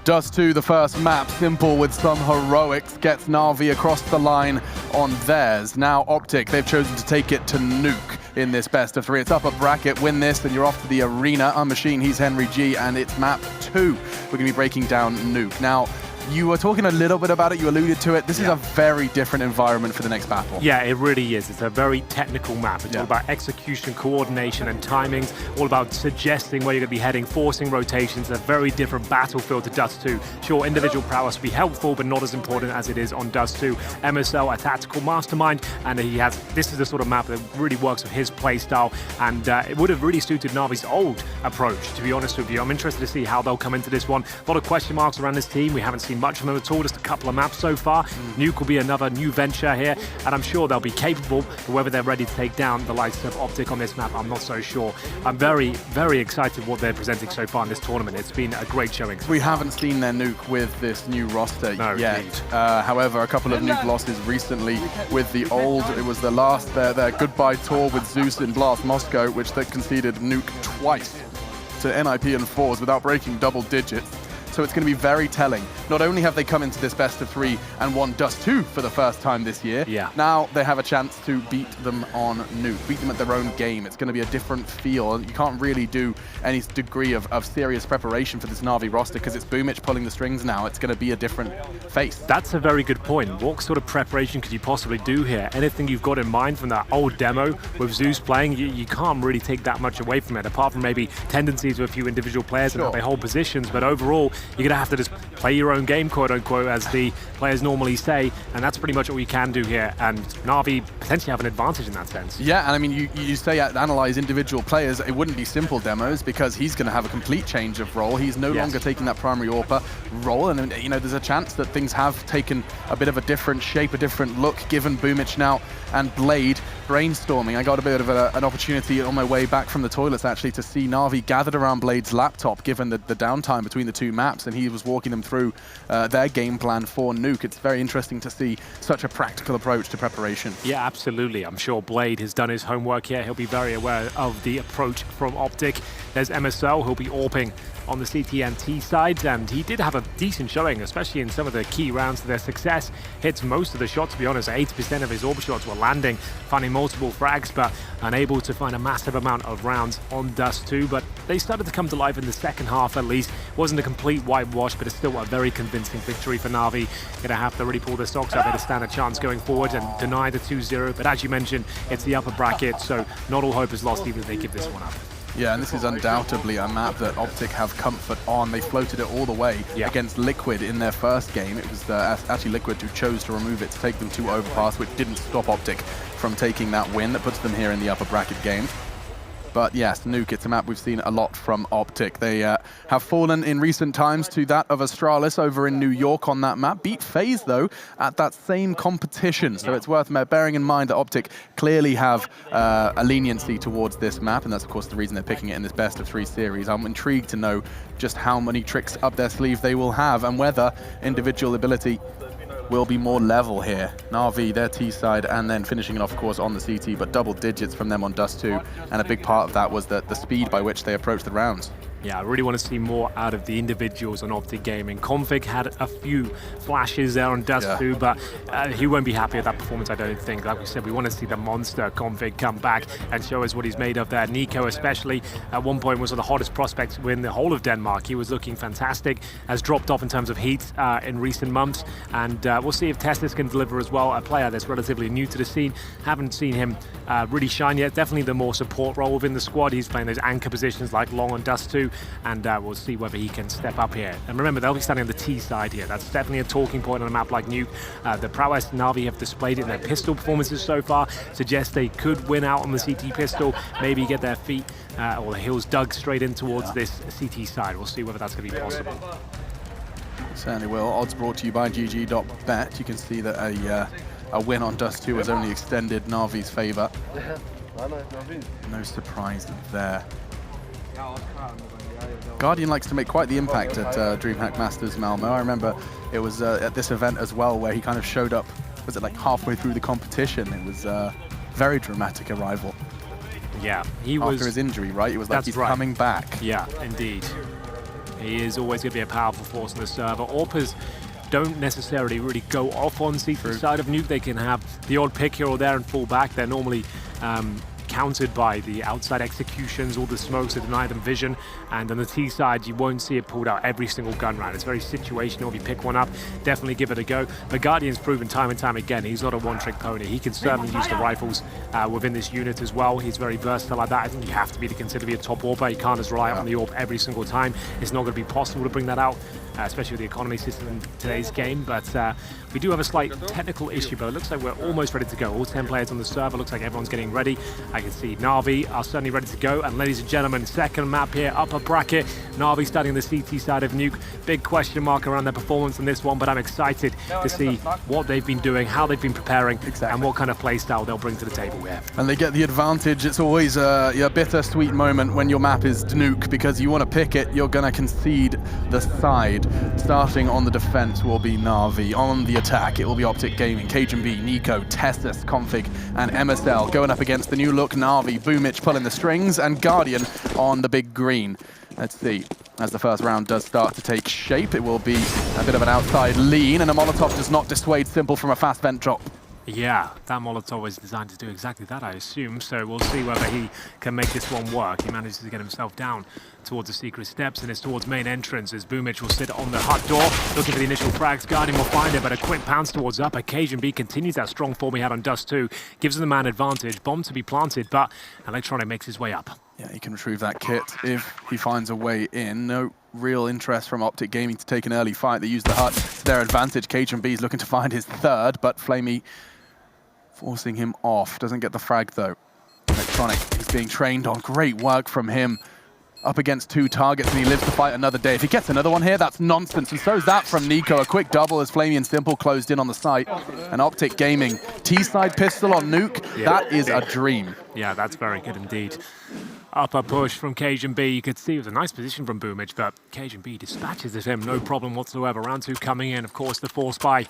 Dust 2, the first map, simple with some heroics, gets NaVi across the line on theirs. Now Optic, they've chosen to take it to Nuke in this best of 3. It's upper bracket, win this, and you're off to the arena. I'm Machine, he's Henry G, and it's map 2. We're going to be breaking down Nuke. Now, you were talking a little bit about it, you alluded to it. This is a very different environment for the next battle. Yeah, it really is. It's a very technical map. It's all about execution, coordination, and timings, all about suggesting where you're going to be heading, forcing rotations. A very different battlefield to Dust 2. Sure, individual prowess will be helpful, but not as important as it is on Dust 2. MSL, a tactical mastermind, and this is the sort of map that really works with his play style, and it would have really suited NaVi's old approach, to be honest with you. I'm interested to see how they'll come into this one. A lot of question marks around this team. We haven't seen much from them at all, just a couple of maps so far. Nuke will be another new venture here, and I'm sure they'll be capable, but whether they're ready to take down the likes of Optic on this map, I'm not so sure. I'm very, very excited what they're presenting so far in this tournament. It's been a great showing. We haven't seen their Nuke with this new roster yet. However, a couple of Nuke losses recently with the old, it was the last, their goodbye tour with Zeus in Blast Moscow, which they conceded Nuke twice to NIP and fours without breaking double digits. So it's going to be very telling. Not only have they come into this best of 3 and won Dust 2 for the first time this year, now they have a chance to beat them on Nuke, beat them at their own game. It's going to be a different feel. You can't really do any degree of serious preparation for this NaVi roster because it's Boomich pulling the strings now. It's going to be a different face. That's a very good point. What sort of preparation could you possibly do here? Anything you've got in mind from that old demo with Zeus playing, you can't really take that much away from it, apart from maybe tendencies with a few individual players and how they hold positions, but overall, you're going to have to just play your own game, quote unquote, as the players normally say, and that's pretty much all you can do here, and NaVi potentially have an advantage in that sense. Yeah, and I mean, you say analyze individual players, it wouldn't be simple demos because he's going to have a complete change of role. He's no longer taking that primary AWPer role, and you know, there's a chance that things have taken a bit of a different shape, a different look, given Boomich now and Blade brainstorming. I got a bit of an opportunity on my way back from the toilets actually to see NaVi gathered around Blade's laptop given the downtime between the two maps, and he was walking them through their game plan for Nuke. It's very interesting to see such a practical approach to preparation. Yeah, absolutely. I'm sure Blade has done his homework here. He'll be very aware of the approach from Optic. There's MSL, who'll be AWPing on the CT&T side, and he did have a decent showing, especially in some of the key rounds to their success. Hits most of the shots, to be honest. 80% of his AWP shots were landing, finding multiple frags, but unable to find a massive amount of rounds on Dust 2. But they started to come to life in the second half, at least. Wasn't a complete whitewash, but it's still a very convincing victory for NaVi. Gonna have to really pull their socks up to stand a chance going forward and deny the 2-0. But as you mentioned, it's the upper bracket, so not all hope is lost even if they give this one up. Yeah, and this is undoubtedly a map that Optic have comfort on. They floated it all the way against Liquid in their first game. It was actually Liquid who chose to remove it to take them to Overpass, which didn't stop Optic from taking that win. That puts them here in the upper bracket game. But yes, Nuke, it's a map we've seen a lot from Optic. They have fallen in recent times to that of Astralis over in New York on that map. Beat FaZe, though, at that same competition. So it's worth bearing in mind that Optic clearly have a leniency towards this map, and that's, of course, the reason they're picking it in this best of 3 series. I'm intrigued to know just how many tricks up their sleeve they will have and whether individual ability will be more level here. NaVi, their T side, and then finishing it off, of course, on the CT, but double digits from them on Dust 2, and a big part of that was the speed by which they approach the rounds. Yeah, I really want to see more out of the individuals on Optic Gaming. Config had a few flashes there on Dust 2, but he won't be happy with that performance, I don't think. Like we said, we want to see the monster Config come back and show us what he's made of there. Nico especially, at one point, was one of the hottest prospects in the whole of Denmark. He was looking fantastic, has dropped off in terms of heat in recent months, and we'll see if Testis can deliver as well. A player that's relatively new to the scene. Haven't seen him really shine yet. Definitely the more support role within the squad. He's playing those anchor positions like Long on Dust 2. And we'll see whether he can step up here. And remember, they'll be standing on the T side here. That's definitely a talking point on a map like Nuke. The prowess NaVi have displayed it in their pistol performances so far suggests they could win out on the CT pistol, maybe get their feet or the heels dug straight in towards this CT side. We'll see whether that's going to be possible. Certainly will. Odds brought to you by GG.bet. You can see that a win on Dust 2 has only extended NaVi's favor. No surprise there. Guardian likes to make quite the impact at DreamHack Masters Malmö. I remember it was at this event as well where he kind of showed up, was it like halfway through the competition? It was a very dramatic arrival. Yeah, he was... After his injury, right? It was like he's coming back. Yeah, indeed. He is always going to be a powerful force on the server. AWPers don't necessarily really go off on CT side of Nuke. They can have the odd pick here or there and fall back. They're normally countered by the outside executions, all the smokes that deny them vision, and on the T side you won't see it pulled out every single gun round. It's very situational. If you pick one up, definitely give it a go. But Guardian's proven time and time again he's not a one-trick pony. He can certainly use the rifles within this unit as well. He's very versatile like that. I think you have to be to consider to be a top AWPer. You can't just rely on the AWP every single time. It's not going to be possible to bring that out, especially with the economy system in today's game. But we do have a slight technical issue, but it looks like we're almost ready to go. All 10 players on the server. Looks like everyone's getting ready. I can see NaVi are certainly ready to go. And ladies and gentlemen, second map here, upper bracket. NaVi starting the CT side of Nuke. Big question mark around their performance in this one, but I'm excited to see what they've been doing, how they've been preparing, and what kind of play style they'll bring to the table here. And they get the advantage. It's always a bittersweet moment when your map is Nuke, because you want to pick it, you're going to concede the side. Starting on the defense will be NaVi. On the attack, it will be Optic Gaming, CageNB, Nico, Tessus, Config, and MSL going up against the new look NaVi, Boomich pulling the strings, and Guardian on the big green. Let's see. As the first round does start to take shape, it will be a bit of an outside lean, and a Molotov does not dissuade Simple from a fast vent drop. Yeah, that Molotov is designed to do exactly that, I assume, so we'll see whether he can make this one work. He manages to get himself down towards the secret steps, and it's towards main entrance as Boomich will sit on the hut door, looking for the initial frags. Guardian will find it, but a quick pounce towards upper. CageNB continues that strong form he had on Dust 2, gives the man advantage. Bomb to be planted, but Electronic makes his way up. Yeah, he can retrieve that kit if he finds a way in. No real interest from Optic Gaming to take an early fight. They use the hut to their advantage. CageNB is looking to find his third, but Flamey forcing him off. Doesn't get the frag though. Electronic is being trained on. Great work from him. Up against 2 targets and he lives to fight another day. If he gets another one here, that's nonsense. And so is that from Nico. A quick double as Flamey and Simple closed in on the site. And Optic Gaming, T-side pistol on Nuke. Yeah, that is a dream. Yeah, that's very good indeed. Upper push from CageNB. You could see it was a nice position from Boomich, but CageNB dispatches of him, no problem whatsoever. Round 2 coming in. Of course, the force by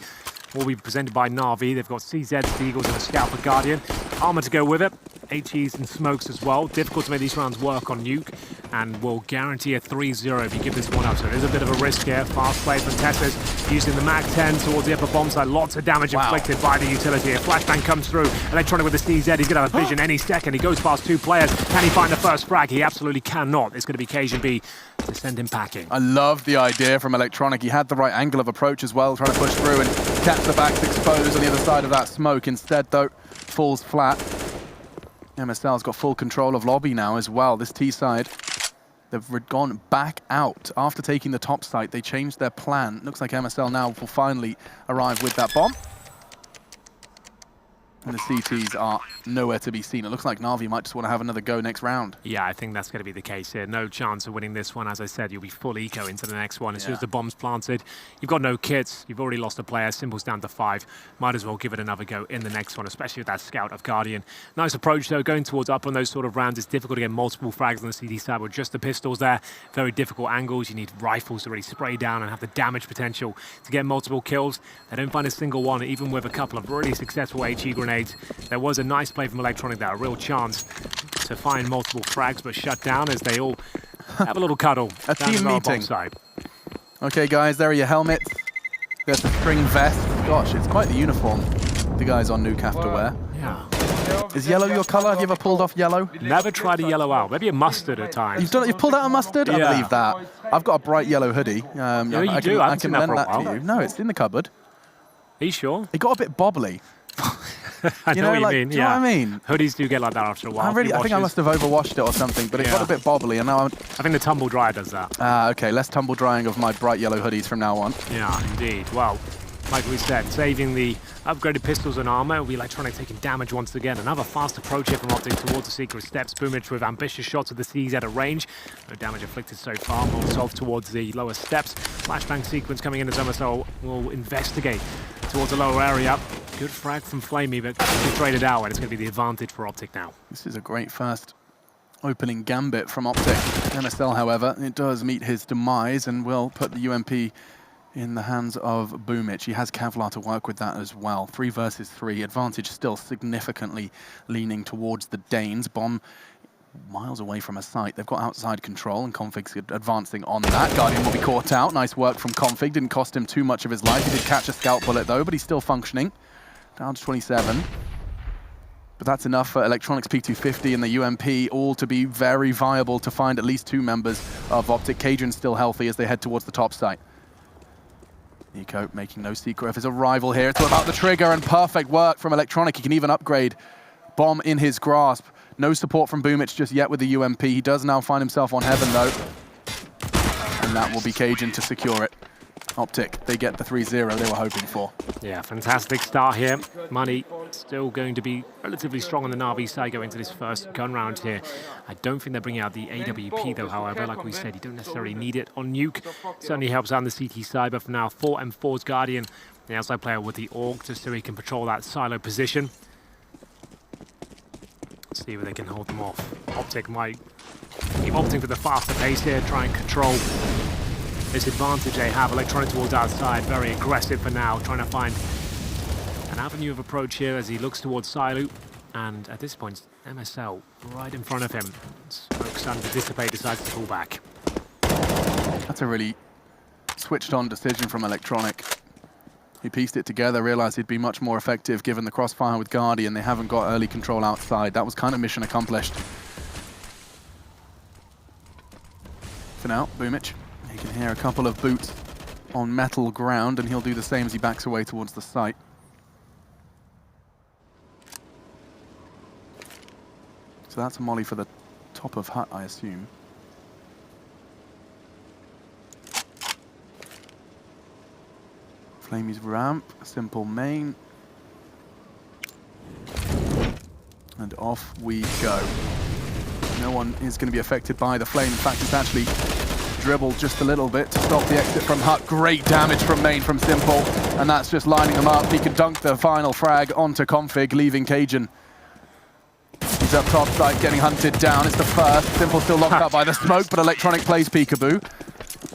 will be presented by NaVi. They've got CZ, Seagulls, and a Scout for Guardian. Armor to go with it. HEs and smokes as well. Difficult to make these rounds work on Nuke, and will guarantee a 3-0 if you give this one up. So there's a bit of a risk here. Fast play from Tessus, using the Mag 10 towards the upper bomb side. Lots of damage inflicted by the utility. A flashbang comes through. Electronic with the CZ. He's going to have a vision any second. He goes past 2 players. Can he find the first frag? He absolutely cannot. It's going to be CageNB to send him packing. I love the idea from Electronic. He had the right angle of approach as well, trying to push through and catch the backs exposed on the other side of that smoke. Instead, though, falls flat. MSL's got full control of lobby now as well. This T side, they've gone back out. After taking the top site, they changed their plan. Looks like MSL now will finally arrive with that bomb. And the CTs are nowhere to be seen. It looks like NaVi might just want to have another go next round. Yeah, I think that's going to be the case here. No chance of winning this one. As I said, you'll be full eco into the next one. As soon as the bomb's planted, you've got no kits. You've already lost a player. Simple's down to 5. Might as well give it another go in the next one, especially with that Scout of Guardian. Nice approach, though. Going towards up on those sort of rounds, it's difficult to get multiple frags on the CD side with just the pistols there. Very difficult angles. You need rifles to really spray down and have the damage potential to get multiple kills. They don't find a single one, even with a couple of really successful HE grenades. There was a nice play from Electronic there, a real chance to find multiple frags, but shut down as they all have a little cuddle. A team meeting. Okay, guys, there are your helmets. There's the string vest. Gosh, it's quite the uniform the guys on Nuke have to wear. Yeah. Is yellow your color? Have you ever pulled off yellow? Never tried a yellow out. Maybe a mustard at times. You've done it. You've pulled out a mustard? Yeah. I believe that. I've got a bright yellow hoodie. I can lend that to you. No, it's in the cupboard. Are you sure? It got a bit bobbly. I know what you mean. Do you know what I mean? Hoodies do get like that after a while. I think I must have overwashed it or something, but it got a bit bobbly, and now I think the tumble dryer does that. Okay, less tumble drying of my bright yellow hoodies from now on. Yeah, indeed. Well, like we said, saving the upgraded pistols and armor, will be Electronic taking damage once again. Another fast approach here from Optic towards the secret steps. Boomich with ambitious shots of the CZ at range. No damage inflicted so far. Molotov towards the lower steps. Flashbang sequence coming in as MSL will investigate towards the lower area. Good frag from Flamey, but he traded out, and it's going to be the advantage for Optic now. This is a great first opening gambit from Optic. MSL, however, it does meet his demise and will put the UMP in the hands of Boomich. He has Kevlar to work with that as well. 3 versus 3. Advantage still significantly leaning towards the Danes. Bomb miles away from a site. They've got outside control, and Config's advancing on that. Guardian will be caught out. Nice work from Config. Didn't cost him too much of his life. He did catch a scout bullet, though, but he's still functioning. Down to 27. But that's enough for Electronics P250 and the UMP all to be very viable to find at least 2 members of Optic. Cajun's still healthy as they head towards the top site. Nico making no secret of his arrival here. It's all about the trigger, and perfect work from Electronic. He can even upgrade. Bomb in his grasp. No support from Boomich just yet with the UMP. He does now find himself on Heaven, though. And that will be Cajun to secure it. Optic, they get the 3-0 they were hoping for. Yeah, fantastic start here. Money still going to be relatively strong on the NaVi side going into this first gun round here. I don't think they're bringing out the AWP though, however. Like we said, you don't necessarily need it on Nuke. Certainly helps out on the CT side, but for now, 4M4's Guardian, the outside player with the AUG, just so he can patrol that silo position. Let's see if they can hold them off. Optic might keep opting for the faster pace here, try and control this advantage they have. Electronic towards outside, very aggressive for now, trying to find an avenue of approach here as he looks towards Silu. And at this point, MSL right in front of him. Smoke starting to dissipate, decides to pull back. That's a really switched on decision from Electronic. He pieced it together, realized he'd be much more effective given the crossfire with Guardian. They haven't got early control outside. That was kind of mission accomplished. For now, Boomich. He can hear a couple of boots on metal ground, and he'll do the same as he backs away towards the site. So that's a molly for the top of hut, I assume. Flamey's ramp, simple main. And off we go. No one is going to be affected by the flame. In fact, it's actually dribbled just a little bit to stop the exit from hut. Great damage from main from Simple, and that's just lining them up. He can dunk the final frag onto Config, leaving Cajun. He's up top side, getting hunted down. It's the first. Simple still locked up by the smoke, but Electronic plays peekaboo.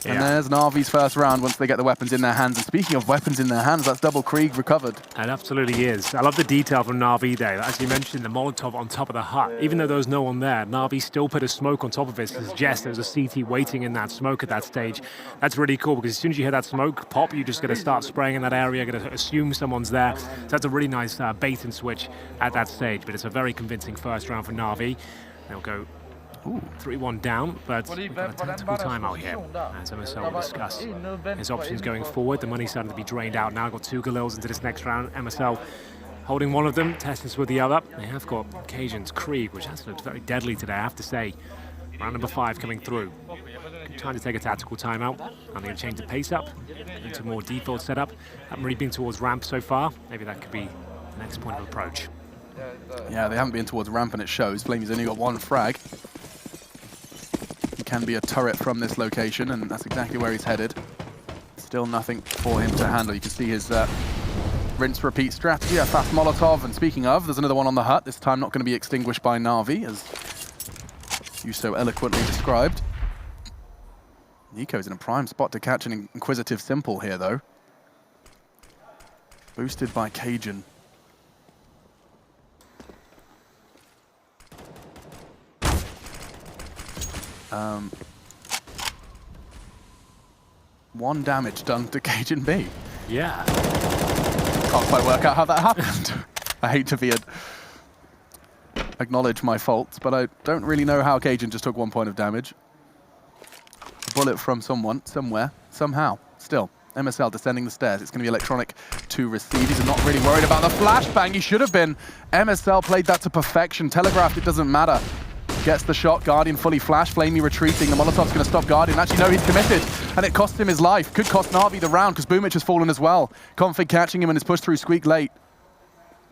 And there's NaVi's first round once they get the weapons in their hands. And speaking of weapons in their hands, that's double Krieg recovered. It absolutely is. I love the detail from NaVi there. As you mentioned, the Molotov on top of the hut. Even though there was no one there, NaVi still put a smoke on top of it to suggest there's a CT waiting in that smoke at that stage. That's really cool, because as soon as you hear that smoke pop, you're just going to start spraying in that area, going to assume someone's there. So that's a really nice bait and switch at that stage. But it's a very convincing first round for NaVi. They'll go 3-1 down, but we've got a tactical timeout here, as MSL will discuss his options going forward. The money's starting to be drained out now. Got 2 Galils into this next round. MSL holding one of them, Testis with the other. They have got Cajun's Krieg, which has looked very deadly today, I have to say. Round number 5 coming through. Trying to take a tactical timeout. I'm going to change the pace up into more default setup. Haven't really been towards ramp so far. Maybe that could be the next point of approach. Yeah, they haven't been towards ramp, and it shows. Flamey's only got 1 frag. He can be a turret from this location, and that's exactly where he's headed. Still nothing for him to handle. You can see his rinse-repeat strategy, a fast Molotov. And speaking of, there's another one on the hut. This time not going to be extinguished by NaVi, as you so eloquently described. Nico's in a prime spot to catch an inquisitive Simple here, though. Boosted by Cajun. One damage done to Cajun B. Yeah. Can't quite work out how that happened. I hate to acknowledge my faults, but I don't really know how Cajun just took 1 point of damage. A bullet from someone, somewhere, somehow. Still, MSL descending the stairs. It's going to be Electronic to receive. He's not really worried about the flashbang. He should have been. MSL played that to perfection. Telegraphed, it doesn't matter. Gets the shot, Guardian fully flashed, Flamey retreating. The Molotov's going to stop Guardian. Actually, no, he's committed, and it cost him his life. Could cost NaVi the round, because Boomich has fallen as well. Config catching him and is pushed through Squeak late.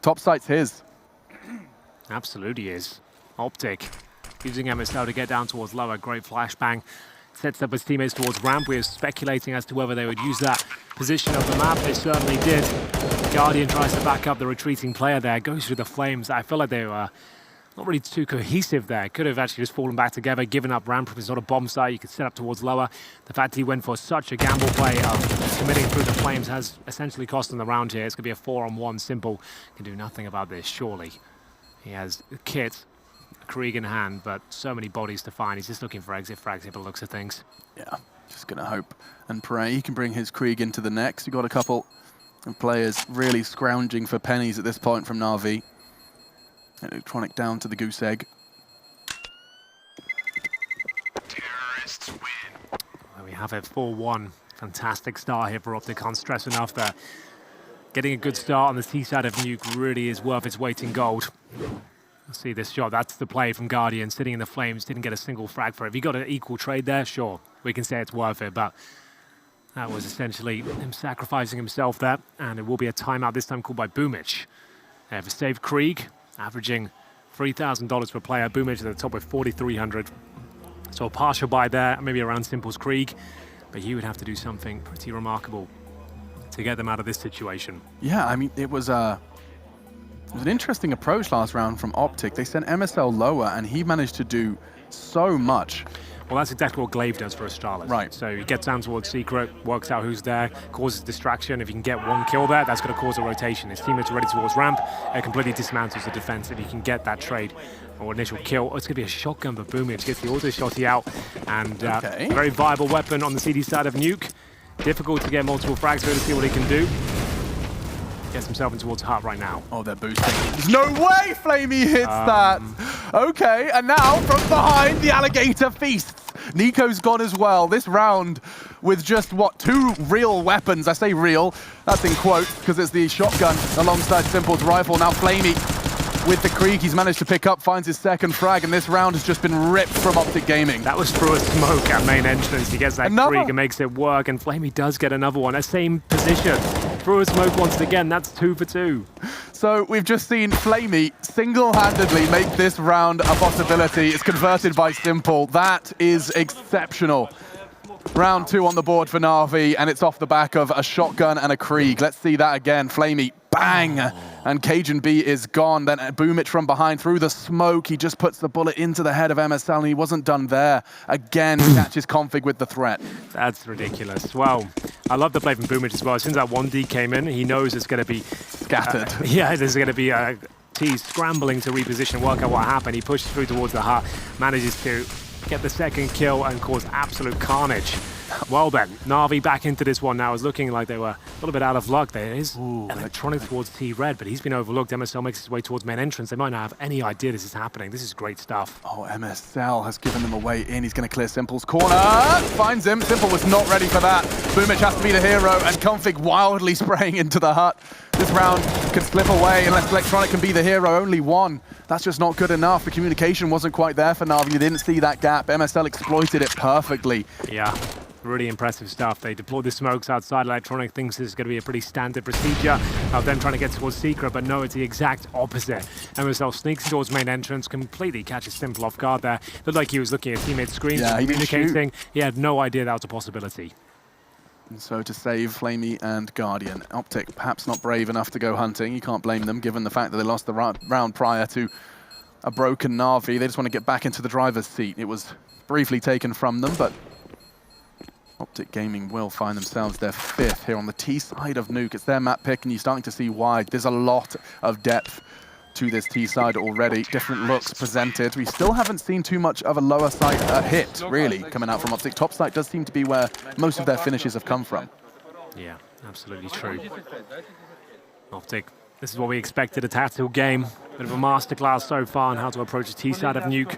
Top site's his. Absolutely is. Optic using MSL to get down towards lower. Great flashbang. Sets up his teammates towards ramp. We're speculating as to whether they would use that position of the map. They certainly did. Guardian tries to back up the retreating player there. Goes through the flames. I feel like they were not really too cohesive there. Could have actually just fallen back together, given up ramp. It's not a bomb site. You could set up towards lower. The fact that he went for such a gamble play of committing through the flames has essentially cost him the round here. It's going to be a 4-on-1. Simple can do nothing about this, surely. He has kit Krieg in hand, but so many bodies to find. He's just looking for exit frags by the looks of things. Yeah, just going to hope and pray he can bring his Krieg into the next. We've got a couple of players really scrounging for pennies at this point from NaVi. Electronic down to the goose egg. Terrorists win. Well, we have it 4-1. Fantastic start here for Optic. Can't stress enough that getting a good start on the T side of Nuke really is worth its weight in gold. See this shot, that's the play from Guardian, sitting in the flames, didn't get a single frag for it. If he got an equal trade there, sure, we can say it's worth it, but that was essentially him sacrificing himself there, and it will be a timeout this time called by Boomich. They have a save Krieg, averaging $3,000 per player. Boomich at the top with 4,300. So a partial buy there, maybe around Simple's Krieg, but he would have to do something pretty remarkable to get them out of this situation. Yeah, I mean, it was an interesting approach last round from Optic. They sent MSL lower, and he managed to do so much. Well, that's exactly what Glaive does for Astralis. Right. So he gets down towards Secret, works out who's there, causes distraction. If he can get one kill there, that's going to cause a rotation. His teammates are ready towards ramp. It completely dismantles the defense if he can get that trade or initial kill. Oh, it's going to be a shotgun for Boomich. Gets the auto shotty out, and very viable weapon on the CD side of Nuke. Difficult to get multiple frags here to see what he can do. Gets himself in towards Hut right now. Oh, they're boosting. There's no way Flamey hits that. Okay, and now from behind, the alligator feasts. Nico's gone as well. This round with just, what, 2 real weapons. I say real, that's in quotes, because it's the shotgun alongside Simple's rifle. Now Flamey with the Krieg, he's managed to pick up, finds his second frag, and this round has just been ripped from Optic Gaming. That was through a smoke at main entrance. He gets that Krieg and makes it work, and Flamey does get another one. That same position. Through a smoke once again, that's 2 for 2. So we've just seen Flamey single-handedly make this round a possibility. It's converted by Simple. That is exceptional. Round 2 on the board for NaVi, and it's off the back of a shotgun and a Krieg. Let's see that again. Flamey, bang! And Cajun B is gone. Then Boomich from behind through the smoke. He just puts the bullet into the head of MSL, and he wasn't done there. Again, catches Config with the threat. That's ridiculous. Well, I love the play from Boomich as well. As soon as that 1D came in, he knows it's going to be scattered. Yeah, there's going to be a T scrambling to reposition, work out what happened. He pushes through towards the Hut, manages to get the second kill and cause absolute carnage. Well then, NaVi back into this one now. Is looking like they were a little bit out of luck. There is Electronic towards T-Red, but he's been overlooked. MSL makes his way towards main entrance. They might not have any idea this is happening. This is great stuff. Oh, MSL has given them a way in. He's going to clear Simple's corner. Finds him. Simple was not ready for that. Boomich has to be the hero, and Config wildly spraying into the Hut. This round can slip away unless Electronic can be the hero. Only one. That's just not good enough. The communication wasn't quite there for NaVi. You didn't see that gap. MSL exploited it perfectly. Yeah. Really impressive stuff. They deployed the smokes outside. Electronic thinks this is going to be a pretty standard procedure of them trying to get towards Secret, but no, it's the exact opposite. MSL sneaks towards main entrance, completely catches Simple off guard there. Looked like he was looking at teammate screens, communicating. He had no idea that was a possibility. And so to save Flamey and Guardian, Optic perhaps not brave enough to go hunting. You can't blame them, given the fact that they lost the round prior to a broken NaVi. They just want to get back into the driver's seat. It was briefly taken from them, but Optic Gaming will find themselves their 5th here on the T side of Nuke. It's their map pick, and you're starting to see why. There's a lot of depth to this T side already. Different looks presented. We still haven't seen too much of a lower side hit, really, coming out from Optic. Top side does seem to be where most of their finishes have come from. Yeah, absolutely true. Optic, this is what we expected, a tactical game. Bit of a masterclass so far on how to approach the T side of Nuke.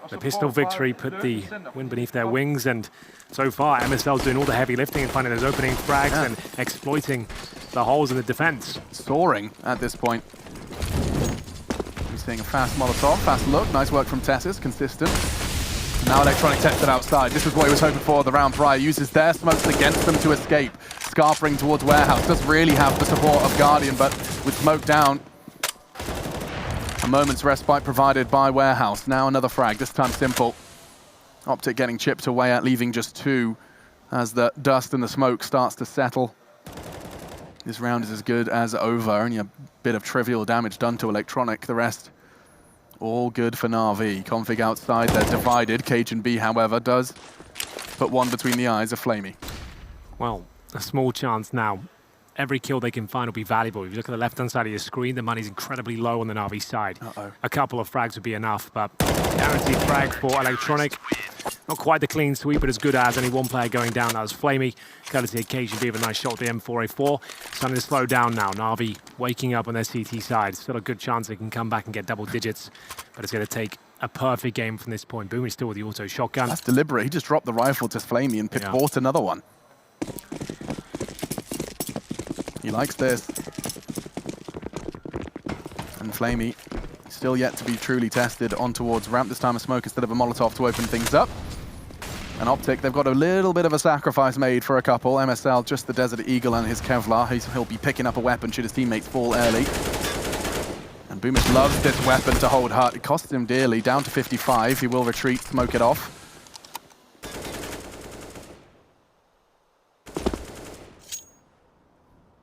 The pistol victory put the wind beneath their wings, and so far MSL's doing all the heavy lifting and finding those opening frags and exploiting the holes in the defense. Soaring at this point. We're seeing a fast Molotov, fast look, nice work from Tessis, consistent. Now Electronic tested outside. This is what he was hoping for the round prior. Uses their smokes against them to escape. Scarpering towards Warehouse. Does really have the support of Guardian, but with smoke down, a moment's respite provided by Warehouse. Now another frag, this time Simple. Optic getting chipped away at, leaving just 2 as the dust and the smoke starts to settle. This round is as good as over. Only a bit of trivial damage done to Electronic. The rest, all good for NaVi. Config outside, they're divided. Cajun B, however, does put one between the eyes of Flamey. Well, a small chance now every kill they can find will be valuable. If you look at the left-hand side of your screen, the money's incredibly low on the NaVi side. A couple of frags would be enough, but guaranteed frag for Electronic. Not quite the clean sweep, but as good as. Only one player going down. That was Flamey. Courtesy occasion be a nice shot to the M4A4. Starting to slow down now. NaVi waking up on their CT side. Still a good chance they can come back and get double digits, but it's going to take a perfect game from this point. Boom is still with the auto shotgun. That's deliberate. He just dropped the rifle to Flamey and bought another one. He likes this. And Flamey still yet to be truly tested on towards ramp. This time a smoke instead of a Molotov to open things up. And Optic, they've got a little bit of a sacrifice made for a couple. MSL, just the Desert Eagle and his Kevlar. He'll be picking up a weapon should his teammates fall early. And Boomich loves this weapon to hold hut. It costs him dearly, down to 55. He will retreat, smoke it off.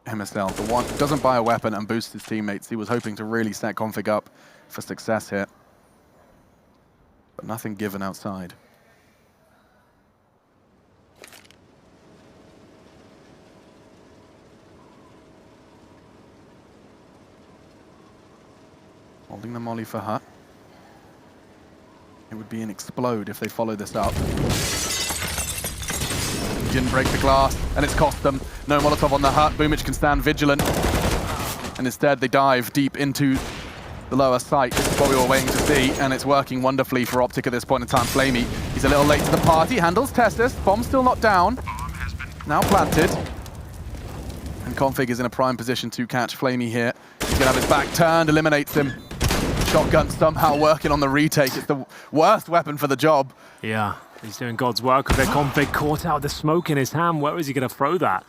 MSL, the one who doesn't buy a weapon and boosts his teammates. He was hoping to really set config up for success here. But nothing given outside. Holding the molly for hut. It would be an explode if they follow this up. He didn't break the glass, and it's cost them. No Molotov on the hut. Boomich can stand vigilant. And instead, they dive deep into the lower site. This is what we were waiting to see, and it's working wonderfully for Optic at this point in time. Flamey, he's a little late to the party. Handles Testis. Bomb still not down. Now planted. And Config is in a prime position to catch Flamey here. He's going to have his back turned, eliminates him. Shotgun somehow working on the retake. It's the worst weapon for the job. Yeah, he's doing God's work with their Config. Caught out the smoke in his hand. Where is he going to throw that?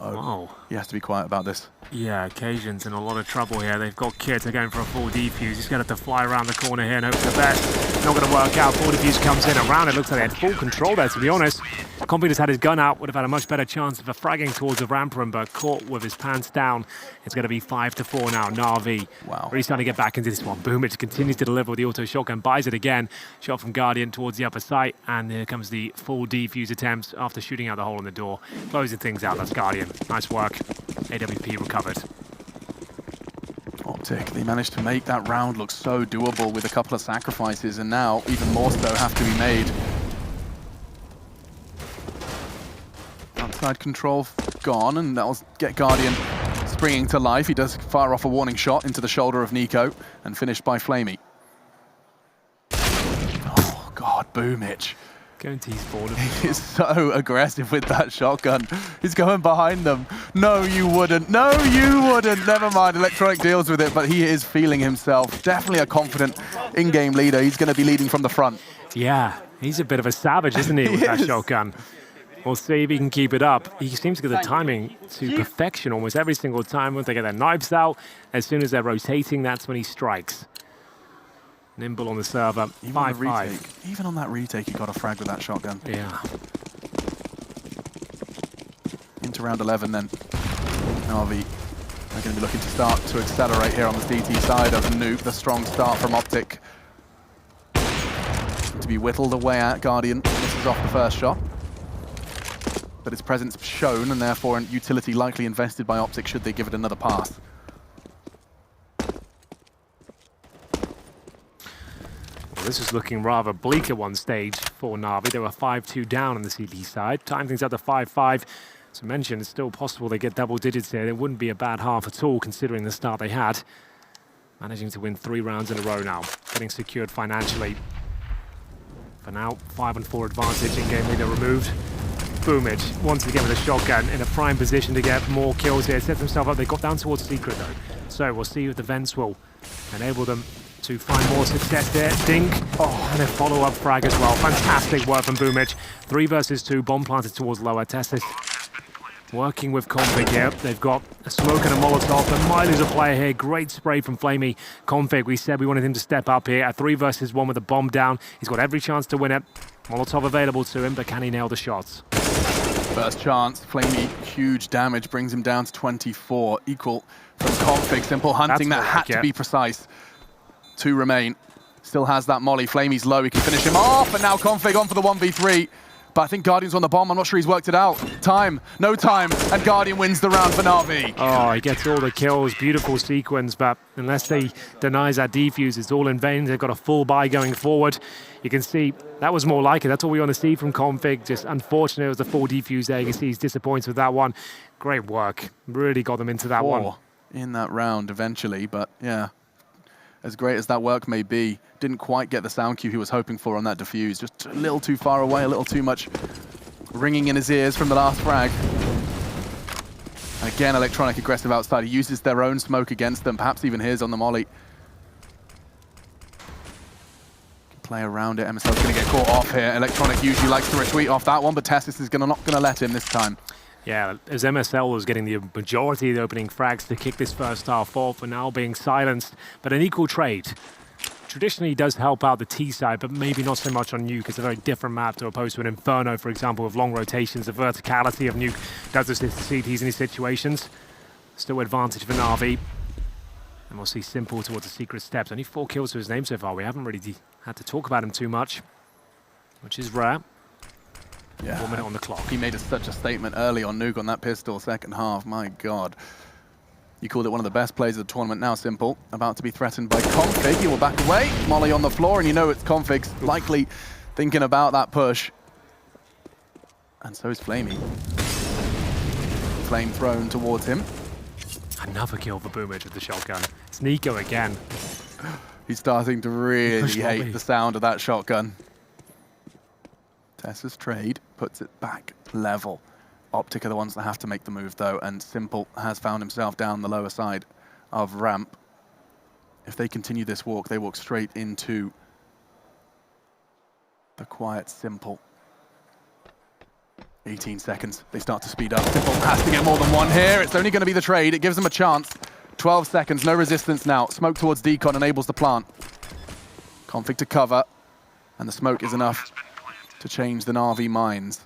Wow. He has to be quiet about this. Yeah, Occasion's in a lot of trouble here. They've got Kit, they're going for a full defuse. He's going to have to fly around the corner here and hope for the best. Not going to work out. Full defuse comes in around. It looks like they had full control there, to be honest. Config just had his gun out, would have had a much better chance of a fragging towards the ramp room, but caught with his pants down. It's going to be 5-4 now. NaVi really starting to get back into this one. Boomich continues to deliver with the auto shotgun, buys it again. Shot from Guardian towards the upper site, and here comes the full defuse attempt after shooting out the hole in the door. Closing things out, that's Guardian. Nice work. AWP recovered. Optic, they managed to make that round look so doable with a couple of sacrifices, and now even more so have to be made. Outside control gone, and that'll get Guardian springing to life. He does fire off a warning shot into the shoulder of Nico, and finished by Flamey. Oh God, Boomich. Going to his board. He is so aggressive with that shotgun. He's going behind them. No, you wouldn't. No, you wouldn't. Never mind. Electronic deals with it, but he is feeling himself. Definitely a confident in-game leader. He's going to be leading from the front. Yeah, he's a bit of a savage, isn't he, with that shotgun? We'll see if he can keep it up. He seems to get the timing to perfection almost every single time. Once they get their knives out, as soon as they're rotating, that's when he strikes. Nimble on the server, 5-5. Even on that retake, he got a frag with that shotgun. Yeah. Into round 11 then. NaVi are going to be looking to start to accelerate here on the CT side of Nuke. The strong start from Optic. To be whittled away at Guardian. This is off the first shot. But its presence shown, and therefore an utility likely invested by Optic should they give it another pass. This is looking rather bleak at one stage for NaVi. They were 5-2 down on the CT side. Time things up to 5-5. As I mentioned, it's still possible they get double digits here. It wouldn't be a bad half at all, considering the start they had. Managing to win 3 rounds in a row now. Getting secured financially. For now, 5-4 advantage. In-game leader removed. Boomich, once again with a shotgun, in a prime position to get more kills here. Sets himself up. They got down towards Secret, though. So we'll see if the vents will enable them to find more success there. Dink. Oh, and a follow-up frag as well. Fantastic work from Boomich. 3 versus 2. Bomb planted towards lower. Testis working with Config here. They've got a smoke and a Molotov. But Miley's a player here. Great spray from Flamey. Config, we said we wanted him to step up here. A 3 versus 1 with a bomb down. He's got every chance to win it. Molotov available to him, but can he nail the shots? First chance. Flamey, huge damage. Brings him down to 24. Equal from Config. Simple hunting. That had to be precise. 2 remain. Still has that molly. Flamey's low. He can finish him off. And now Config on for the 1v3. But I think Guardian's on the bomb. I'm not sure he's worked it out. Time, no time, and Guardian wins the round for NaVi. Oh, he gets all the kills. Beautiful sequence, but unless they denies that defuse, it's all in vain. They've got a full buy going forward. You can see that was more like it. That's all we want to see from Config. Just unfortunate it was the full defuse there. You can see he's disappointed with that one. Great work. Really got them into that one. In that round eventually, but yeah. As great as that work may be, didn't quite get the sound cue he was hoping for on that defuse. Just a little too far away, a little too much ringing in his ears from the last frag. And again, Electronic aggressive outside. He uses their own smoke against them, perhaps even his on the molly. Can play around it. MSL's going to get caught off here. Electronic usually likes to retweet off that one, but Testis is not going to let him this time. Yeah, as MSL was getting the majority of the opening frags to kick this first half off and now being silenced, but an equal trade. Traditionally does help out the T side, but maybe not so much on Nuke. It's a very different map to opposed to an Inferno, for example, with long rotations. The verticality of Nuke does assist CTs in these situations. Still advantage for NaVi. And we'll see Simple towards the secret steps. Only 4 kills to his name so far. We haven't really had to talk about him too much, which is rare. Yeah. 1 minute on the clock. He made such a statement early on Nuke on that pistol, second half. My God. You called it one of the best plays of the tournament now, Simple. About to be threatened by Config. He will back away. Molly on the floor, and you know it's Config's likely thinking about that push. And so is Flamey. Flame thrown towards him. Another kill for Boomage with the shotgun. It's Nico again. He's starting to really hate the sound of that shotgun. Tessa's trade puts it back level. Optic are the ones that have to make the move though, and Simple has found himself down the lower side of ramp. If they continue this walk, they walk straight into the quiet Simple. 18 seconds, they start to speed up. Simple has to get more than one here. It's only going to be the trade. It gives them a chance. 12 seconds, no resistance now. Smoke towards Decon enables the plant. Config to cover, and the smoke is enough to change the NaVi minds.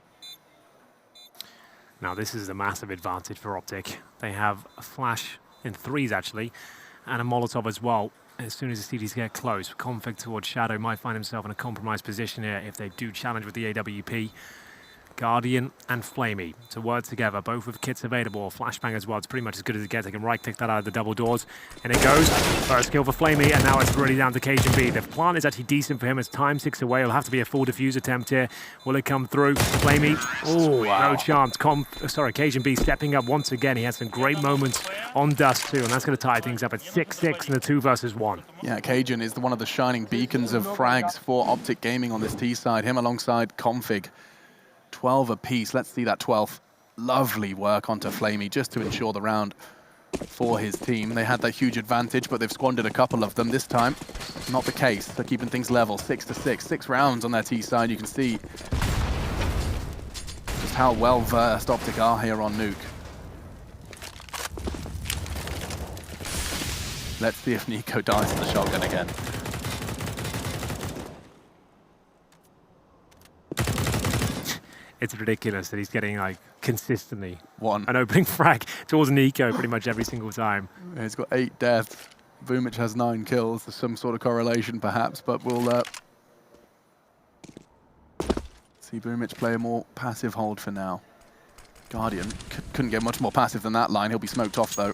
Now this is a massive advantage for Optic. They have a flash in 3s actually, and a Molotov as well. As soon as the CDs get close, Config towards Shadow might find himself in a compromised position here if they do challenge with the AWP. Guardian and Flamey to work together, both with kits available. Flashbang as well, it's pretty much as good as it gets. They can right-click that out of the double doors, and it goes. First kill for Flamey, and now it's really down to Cajun B. The plant is actually decent for him as time ticks away. It'll have to be a full defuse attempt here. Will it come through? Flamey, oh, wow. No chance. Cajun B stepping up once again. He had some great moments on Dust too, and that's going to tie things up at 6-6 in the 2 versus 1. Yeah, Cajun is one of the shining beacons of frags for Optic Gaming on this T side. Him alongside Config. 12 apiece. Let's see that 12th. Lovely work onto Flamey just to ensure the round for his team. They had that huge advantage, but they've squandered a couple of them. This time, not the case. They're keeping things level. 6-6. 6 rounds on their T side. You can see just how well versed Optic are here on Nuke. Let's see if Nico dies to the shotgun again. It's ridiculous that he's getting like consistently an opening frag towards Nico pretty much every single time. He's got 8 deaths. Boomich has 9 kills. There's some sort of correlation perhaps, but we'll see Boomich play a more passive hold for now. Guardian couldn't get much more passive than that line. He'll be smoked off though.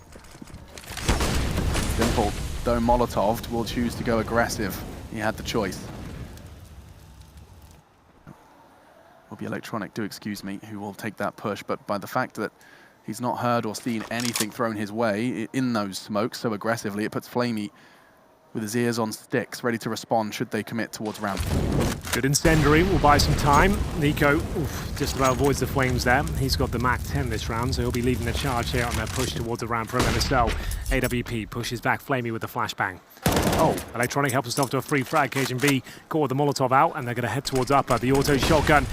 Simple, though Molotov will choose to go aggressive. He had the choice. Will be Electronic, do excuse me, who will take that push, but by the fact that he's not heard or seen anything thrown his way in those smokes so aggressively, it puts Flamey with his ears on sticks, ready to respond should they commit towards ramp. Good incendiary, will buy some time. Nico just about avoids the flames there. He's got the Mac 10 this round, so he'll be leading the charge here on their push towards the ramp from MSL. AWP pushes back Flamey with the flashbang. Oh, Electronic helps himself to a free frag. Cajun B caught the Molotov out, and they're going to head towards upper. The auto shotgun.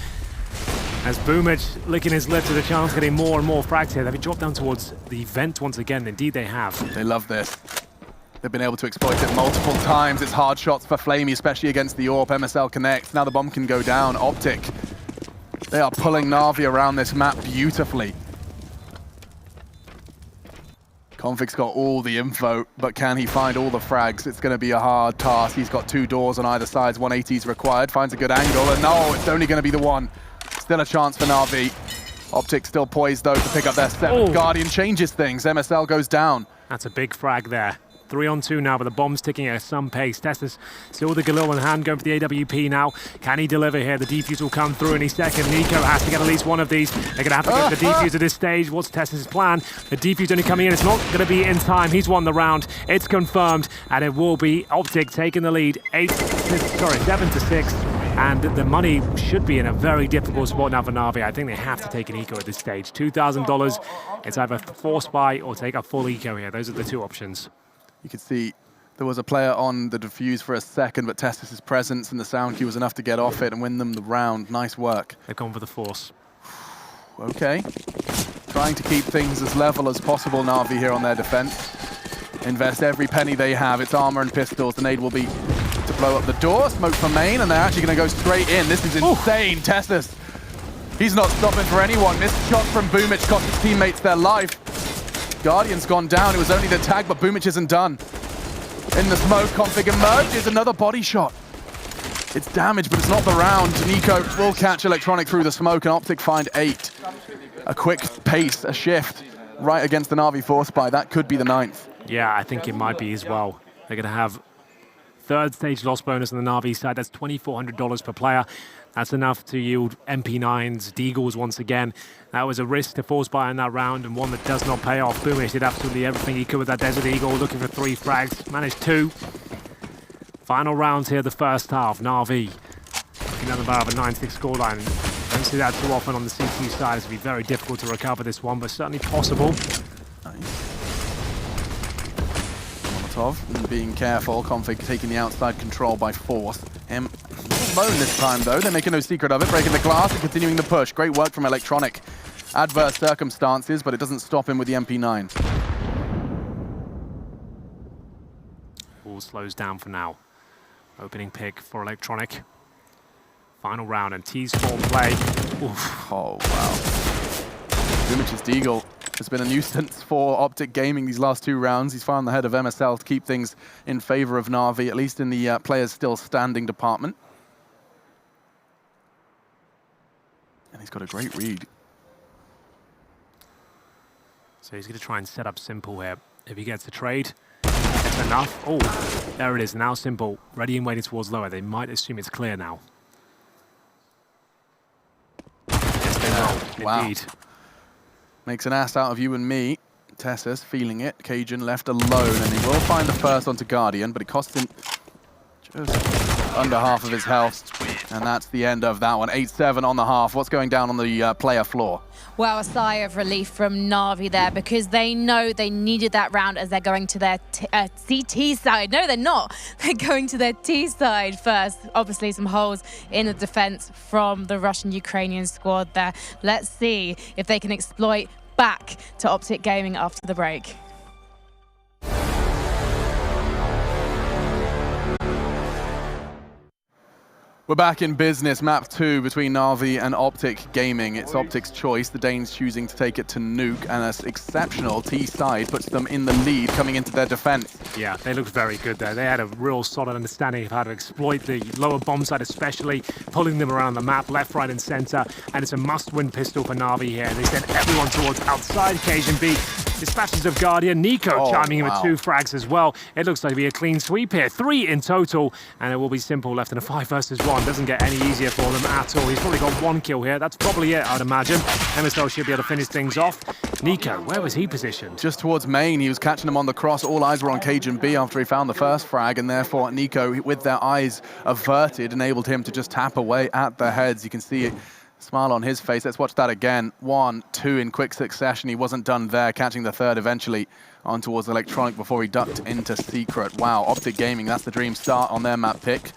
As Boomich licking his lips with a chance, getting more and more frags here. They've dropped down towards the vent once again. Indeed, they have. They love this. They've been able to exploit it multiple times. It's hard shots for Flamey, especially against the AWP. MSL connects. Now the bomb can go down. Optic. They are pulling NaVi around this map beautifully. Config's got all the info, but can he find all the frags? It's going to be a hard task. He's got 2 doors on either side. 180 is required. Finds a good angle, and no, it's only going to be the one. Still a chance for NaVi. Optic still poised though to pick up their 7th. Guardian changes things. MSL goes down. That's a big frag there. 3-on-2 now, but the bomb's ticking at some pace. Tessus still with the Galil in hand, going for the AWP now. Can he deliver here? The defuse will come through any second. Nico has to get at least one of these. They're going to have to go for the defuse at this stage. What's Tessus' plan? The defuse only coming in. It's not going to be in time. He's won the round. It's confirmed, and it will be Optic taking the lead. 7-6. And the money should be in a very difficult spot now for NaVi. I think they have to take an eco at this stage. $2,000. It's either force buy or take a full eco here. Those are the two options. You could see there was a player on the defuse for a second, but Tessus' presence and the sound cue was enough to get off it and win them the round. Nice work. They've gone for the force. Okay. Trying to keep things as level as possible, NaVi here on their defense. Invest every penny they have. It's armor and pistols. The nade will be to blow up the door. Smoke from main, and they're actually going to go straight in. This is insane. Tessus. He's not stopping for anyone. Missed shot from Boomich cost his teammates their life. Guardian's gone down. It was only the tag, but Boomich isn't done. In the smoke, Config emerges. Another body shot. It's damage, but it's not the round. Nico will catch Electronic through the smoke, and Optic find 8. A quick pace, a shift, right against the NaVi force buy. That could be the 9th. Yeah, I think it might be as well. They're going to have 3rd stage loss bonus on the NaVi side. That's $2,400 per player. That's enough to yield MP9s, Deagles once again. That was a risk to force buy in that round, and one that does not pay off. Boomish did absolutely everything he could with that Desert Eagle, looking for 3 frags. Managed 2. Final rounds here, the first half. NaVi looking at about a 9-6 scoreline. Don't see that too often on the CQ side. It's going to be very difficult to recover this one, but certainly possible. Nice. Molotov being careful. Config taking the outside control by force. Alone this time though, they're making no secret of it, breaking the glass and continuing the push. Great work from Electronic. Adverse circumstances, but it doesn't stop him with the MP9. All slows down for now. Opening pick for Electronic. Final round and T's form play. Oof. Oh wow. Boomic's Deagle has been a nuisance for Optic Gaming these last 2 rounds. He's found the head of MSL to keep things in favor of NaVi, at least in the players still standing department. And he's got a great read. So he's going to try and set up Simple here. If he gets the trade, it's enough. Oh, there it is. Now Simple, ready and waiting towards lower. They might assume it's clear now. Yes, they will. Wow. Indeed. Makes an ass out of you and me. Tessus feeling it. Cajun left alone, and he will find the first onto Guardian, but it costs him just under half of his health. And that's the end of that one. 8-7 on the half. What's going down on the player floor? Well, a sigh of relief from NaVi there, because they know they needed that round as they're going to their CT side. No, they're not. They're going to their T side first. Obviously, some holes in the defense from the Russian-Ukrainian squad there. Let's see if they can exploit back to Optic Gaming after the break. We're back in business. Map 2 between NaVi and Optic Gaming. It's Optic's choice. The Danes choosing to take it to Nuke, and an exceptional T side puts them in the lead coming into their defense. Yeah, they looked very good there. They had a real solid understanding of how to exploit the lower bomb side, especially pulling them around the map, left, right, and center. And it's a must-win pistol for NaVi here. They sent everyone towards outside Cajun B. Dispatches of Guardian. Nico chiming in with 2 frags as well. It looks like to be a clean sweep here. 3 in total, and it will be Simple left in a 5 versus 1. Doesn't get any easier for them at all. He's probably got 1 kill here. That's probably it, I'd imagine. MSL should be able to finish things off. Nico, where was he positioned? Just towards main. He was catching them on the cross. All eyes were on Cajun B after he found the first frag, and therefore Nico, with their eyes averted, enabled him to just tap away at the heads. You can see it. Smile on his face. Let's watch that again. 1, 2 in quick succession. He wasn't done there, catching the 3rd eventually on towards Electronic before he ducked into Secret. Wow, Optic Gaming, that's the dream start on their map pick.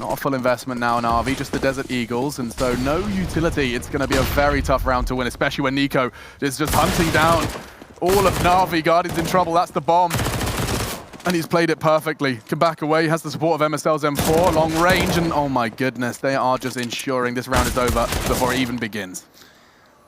Not a full investment now in NaVi, just the Desert Eagles, and so no utility. It's going to be a very tough round to win, especially when Nico is just hunting down all of NaVi. Guardian's in trouble, that's the bomb. And he's played it perfectly. Can back away, has the support of MSL's M4, long range, and oh my goodness, they are just ensuring this round is over before it even begins.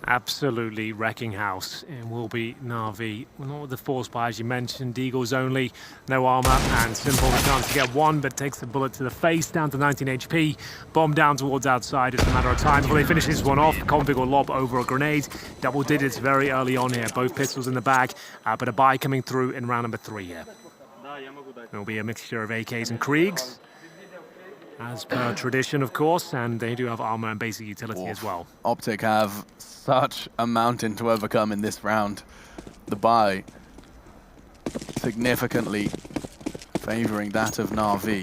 Absolutely wrecking house. It will be NaVi. Well, not with the force buy, as you mentioned. Deagles only, no armor, and Simple the chance to get one, but takes the bullet to the face, down to 19 HP. Bomb down towards outside. It's a matter of time before they finish this one off. Config will lob over a grenade. Double digits very early on here. Both pistols in the bag, but a buy coming through in round number 3 here. It'll be a mixture of AKs and Kriegs, as per tradition, of course, and they do have armor and basic utility as well. Optic have such a mountain to overcome in this round. The buy significantly favoring that of NaVi.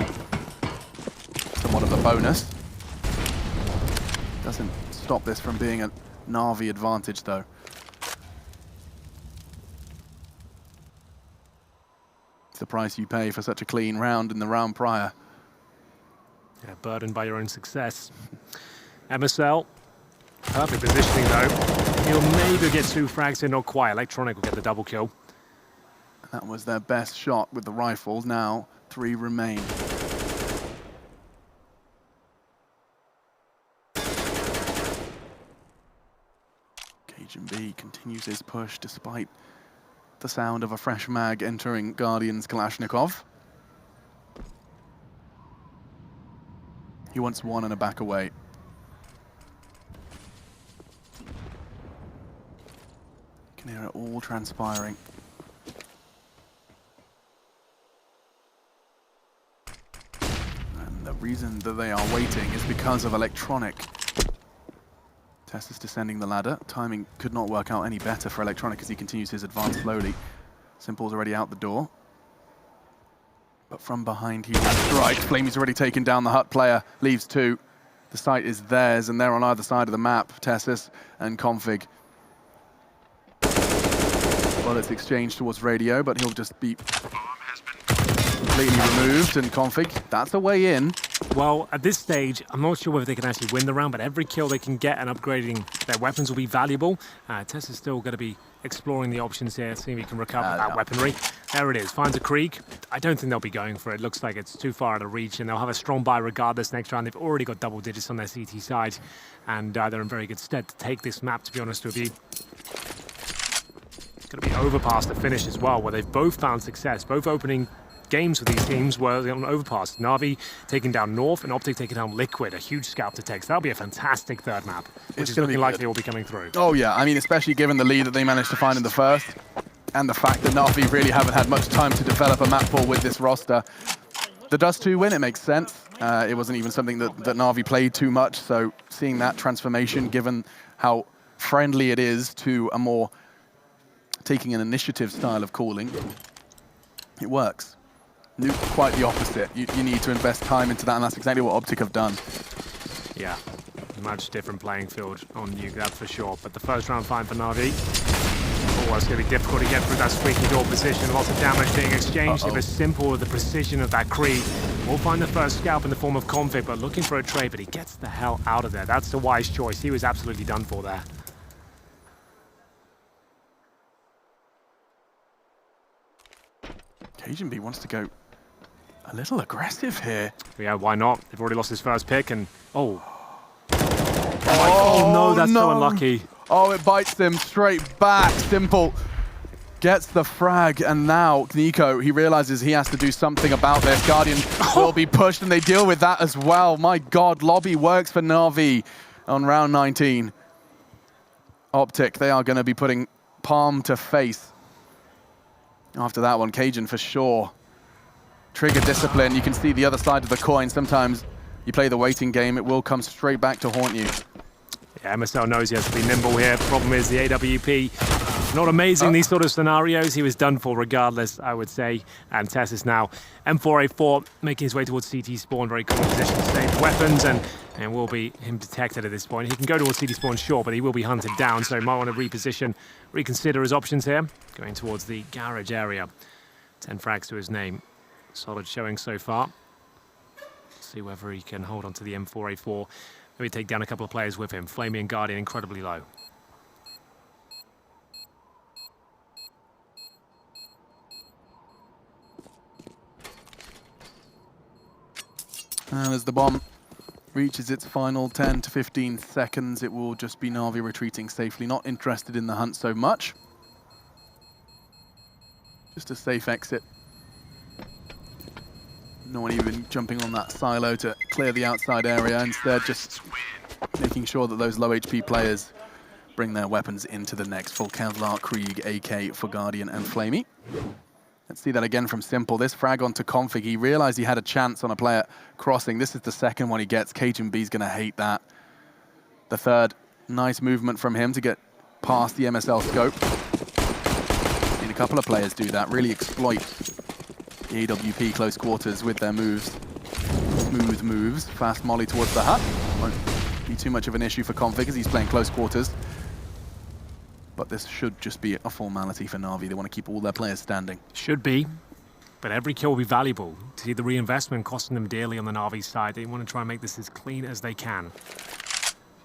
Somewhat of a bonus. Doesn't stop this from being a NaVi advantage, though. It's the price you pay for such a clean round in the round prior. Yeah, burdened by your own success. MSL, perfect positioning though. He'll maybe get 2 frags in, not quite. Electronic will get the double kill. That was their best shot with the rifles. Now 3 remain. Cajun B continues his push despite the sound of a fresh mag entering Guardian's Kalashnikov. He wants 1 and a back away. You can hear it all transpiring. And the reason that they are waiting is because of Electronic. Tess is descending the ladder. Timing could not work out any better for Electronic as he continues his advance slowly. Simple's already out the door. But from behind he strikes. Flamey's already taken down the hut player, leaves 2. The site is theirs, and they're on either side of the map, Tessus and Config. Bullets exchanged towards radio, but he'll just be completely removed, and Config, that's a way in. Well, at this stage, I'm not sure whether they can actually win the round, but every kill they can get and upgrading their weapons will be valuable. Tess is still going to be exploring the options here, seeing if he can recover that weaponry. There it is, finds a Krieg. I don't think they'll be going for it. Looks like it's too far out of reach, and they'll have a strong buy regardless next round. They've already got double digits on their CT side, and they're in very good stead to take this map, to be honest with you. It's going to be overpass to finish as well, where they've both found success. Both opening games for these teams were on overpass. NaVi taking down North and Optic taking down Liquid, a huge scalp to take. So that'll be a fantastic third map, which is looking like they will be coming through. Oh yeah, I mean, especially given the lead that they managed to find in the first, and the fact that NaVi really haven't had much time to develop a map pool with this roster. The Dust 2 win, it makes sense. It wasn't even something that NaVi played too much, so seeing that transformation, given how friendly it is to a more taking an initiative style of calling, it works. Nuke, quite the opposite. You need to invest time into that, and that's exactly what Optic have done. Yeah, much different playing field on Nuke, that's for sure. But the first round fine for NaVi. Oh, it's going to be difficult to get through that squeaky door position. Lots of damage being exchanged. It was Simple with the precision of that Krieg. We'll find the first scalp in the form of Config, but looking for a trade, but he gets the hell out of there. That's the wise choice. He was absolutely done for there. Cajun B wants to go a little aggressive here. Yeah, why not? They've already lost his first pick, and oh no, that's so unlucky. Oh, it bites them straight back. Simple gets the frag, and now Nico, he realizes he has to do something about this. Guardian will be pushed, and they deal with that as well. My God, lobby works for NaVi on round 19. Optic, they are going to be putting palm to face after that one. Cajun for sure. Trigger discipline, you can see the other side of the coin. Sometimes you play the waiting game, it will come straight back to haunt you. Yeah, MSL knows he has to be nimble here. Problem is the AWP, not amazing these sort of scenarios. He was done for regardless, I would say. And Tess is now M4A4 making his way towards CT spawn, very common position to save weapons, and will be him detected at this point. He can go towards CT spawn, sure, but he will be hunted down, so he might want to reposition, reconsider his options here. Going towards the garage area. 10 frags to his name. Solid showing so far. See whether he can hold on to the M4A4. Maybe take down a couple of players with him. Flamey and Guardian incredibly low. And there's the bomb reaches its final 10 to 15 seconds, it will just be NaVi retreating safely, not interested in the hunt so much. Just a safe exit. No one even jumping on that silo to clear the outside area, instead just making sure that those low HP players bring their weapons into the next full Kevlar, Krieg, AK for Guardian and Flamey. Let's see that again from Simple. This frag onto Config. He realized he had a chance on a player crossing. This is the second one he gets. Cajun B's gonna hate that. The third, nice movement from him to get past the MSL scope. Seen a couple of players do that, really exploit the AWP close quarters with their moves. Smooth moves, fast molly towards the hut. Won't be too much of an issue for Config as he's playing close quarters. But this should just be a formality for NaVi. They want to keep all their players standing. Should be, but every kill will be valuable. To see the reinvestment costing them dearly on the NaVi side, they want to try and make this as clean as they can.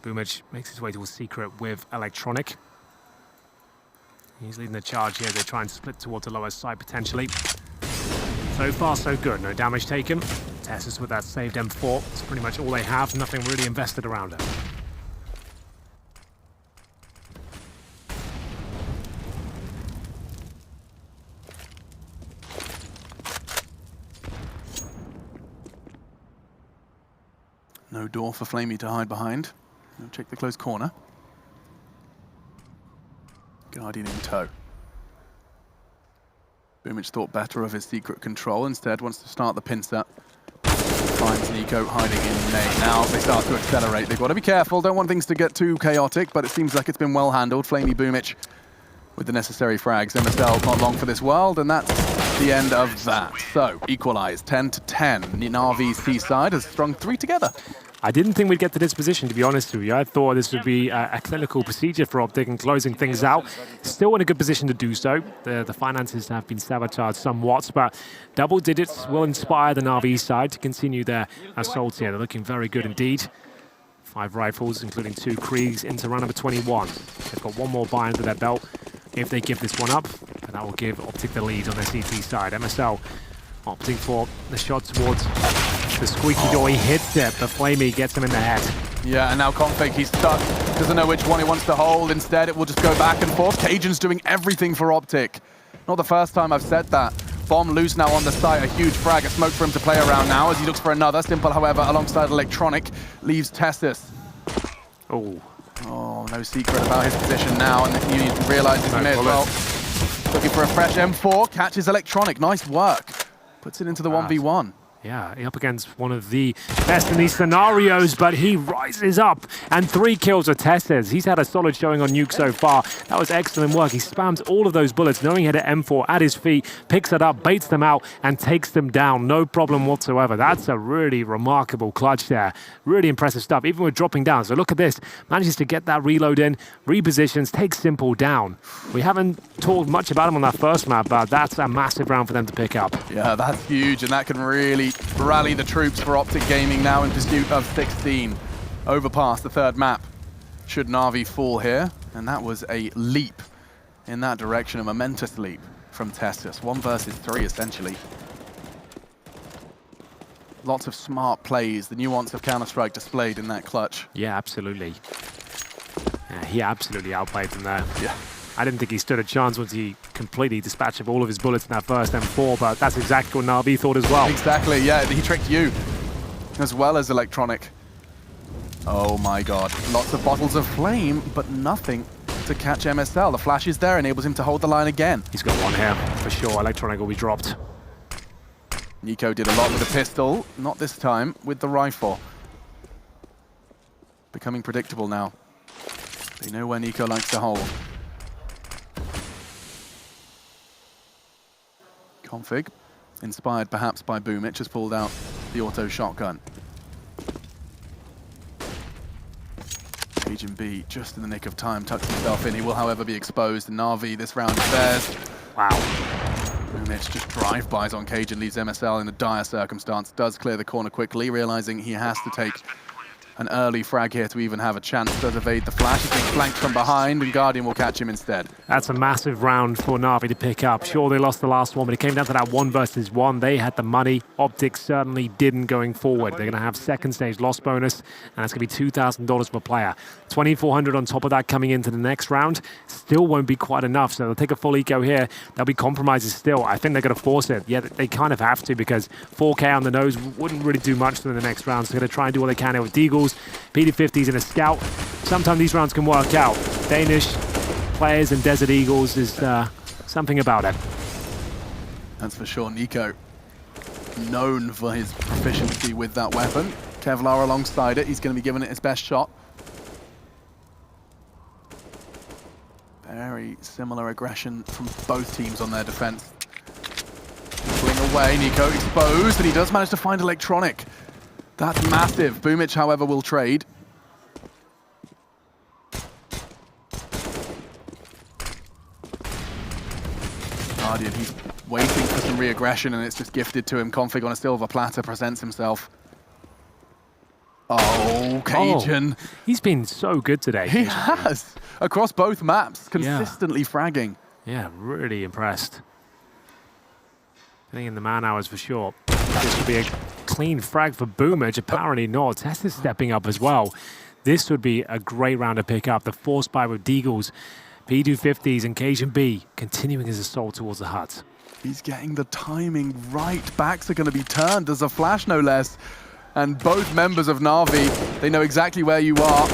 Boomage makes his way to a secret with Electronic. He's leading the charge here. They try and split towards the lower side potentially. So far, so good. No damage taken. Tessus with that saved M4. It's pretty much all they have. Nothing really invested around it. No door for Flamey to hide behind. He'll check the close corner. Guardian in tow. Boomage thought better of his secret control, instead wants to start the pincer. Finds Nico hiding in main. Now they start to accelerate. They've got to be careful, don't want things to get too chaotic, but it seems like it's been well handled. Flamey Boomage with the necessary frags. MSL not long for this world, and that's the end of that. So, equalized 10 to 10. NaVi's T side has strung 3 together. I didn't think we'd get to this position, to be honest with you. I thought this would be a clinical procedure for Optic and closing things out. Still in a good position to do so. The finances have been sabotaged somewhat, but double digits will inspire the NaVi side to continue their assault here. They're looking very good indeed. 5 rifles, including 2 Kriegs, into round number 21. They've got one more buy under their belt. If they give this one up, then that will give Optic the lead on their CT side. MSL opting for the shot towards the squeaky door. He hits it, but Flamey gets him in the head. Yeah, and now Config, he's stuck. Doesn't know which one he wants to hold. Instead, it will just go back and forth. Cajun's doing everything for Optic. Not the first time I've said that. Bomb loose now on the site. A huge frag, a smoke for him to play around now as he looks for another. Simple, however, alongside Electronic, leaves Tessus. Oh. Oh, no secret about his position now, and he realizes he may as well. Looking for a fresh M4, catches Electronic. Nice work. Puts it into the 1v1. Yeah, up against one of the best in these scenarios, but he rises up, and 3 kills are Tessus. He's had a solid showing on Nuke so far. That was excellent work. He spams all of those bullets, knowing he had an M4 at his feet, picks it up, baits them out, and takes them down. No problem whatsoever. That's a really remarkable clutch there. Really impressive stuff, even with dropping down. So look at this. Manages to get that reload in, repositions, takes Simple down. We haven't talked much about him on that first map, but that's a massive round for them to pick up. Yeah, that's huge, and that can really rally the troops for Optic Gaming now in pursuit of 16. Over past the third map. Should NaVi fall here? And that was a leap in that direction, a momentous leap from Tessus. 1 versus 3, essentially. Lots of smart plays, the nuance of Counter-Strike displayed in that clutch. Yeah, absolutely. Yeah, he absolutely outplayed them there. Yeah. I didn't think he stood a chance once he completely dispatched of all of his bullets in that first M4, but that's exactly what NaVi thought as well. Exactly, yeah, he tricked you, as well as Electronic. Oh my god, lots of bottles of flame, but nothing to catch MSL. The flash is there, enables him to hold the line again. He's got one here, for sure. Electronic will be dropped. Nico did a lot with the pistol, not this time with the rifle. Becoming predictable now. They know where Nico likes to hold. Config, inspired perhaps by Boomage, has pulled out the auto shotgun. Agent B, just in the nick of time, tucks himself in. He will, however, be exposed. And NaVi, this round is theirs. Wow. Boomage just drive-bys on Cajun, leaves MSL in a dire circumstance. Does clear the corner quickly, realizing he has to take an early frag here to even have a chance. Does evade the flash. He's being flanked from behind, and Guardian will catch him instead. That's a massive round for NaVi to pick up. Sure, they lost the last one, but it came down to that 1 versus 1. They had the money. Optic certainly didn't going forward. They're going to have second stage loss bonus, and that's going to be $2,000 per player. $2,400 on top of that coming into the next round. Still won't be quite enough, so they'll take a full eco here. There'll be compromises still. I think they're going to force it. Yeah, they kind of have to, because 4K on the nose wouldn't really do much to them in the next round. So they're going to try and do what they can here with Deagles, PD50s, and a scout. Sometimes these rounds can work out. Danish players and Desert Eagles is something about it. That's for sure. Nico, known for his proficiency with that weapon. Kevlar alongside it. He's going to be giving it his best shot. Very similar aggression from both teams on their defense. Pulling away, Nico exposed, and he does manage to find Electronic. That's massive. Boomich, however, will trade. Guardian, he's waiting for some re-aggression, and it's just gifted to him. Config on a silver platter presents himself. Oh, Cajun. Oh, he's been so good today. He has. Across both maps, consistently fragging. Yeah, really impressed. Getting in the man hours for sure. This would be a clean frag for Boomage. Apparently not. Tess is stepping up as well. This would be a great round to pick up. The force buy with Deagles, P250s, and Cajun B continuing his assault towards the hut. He's getting the timing right. Backs are going to be turned. There's a flash, no less. And both members of NaVi, they know exactly where you are.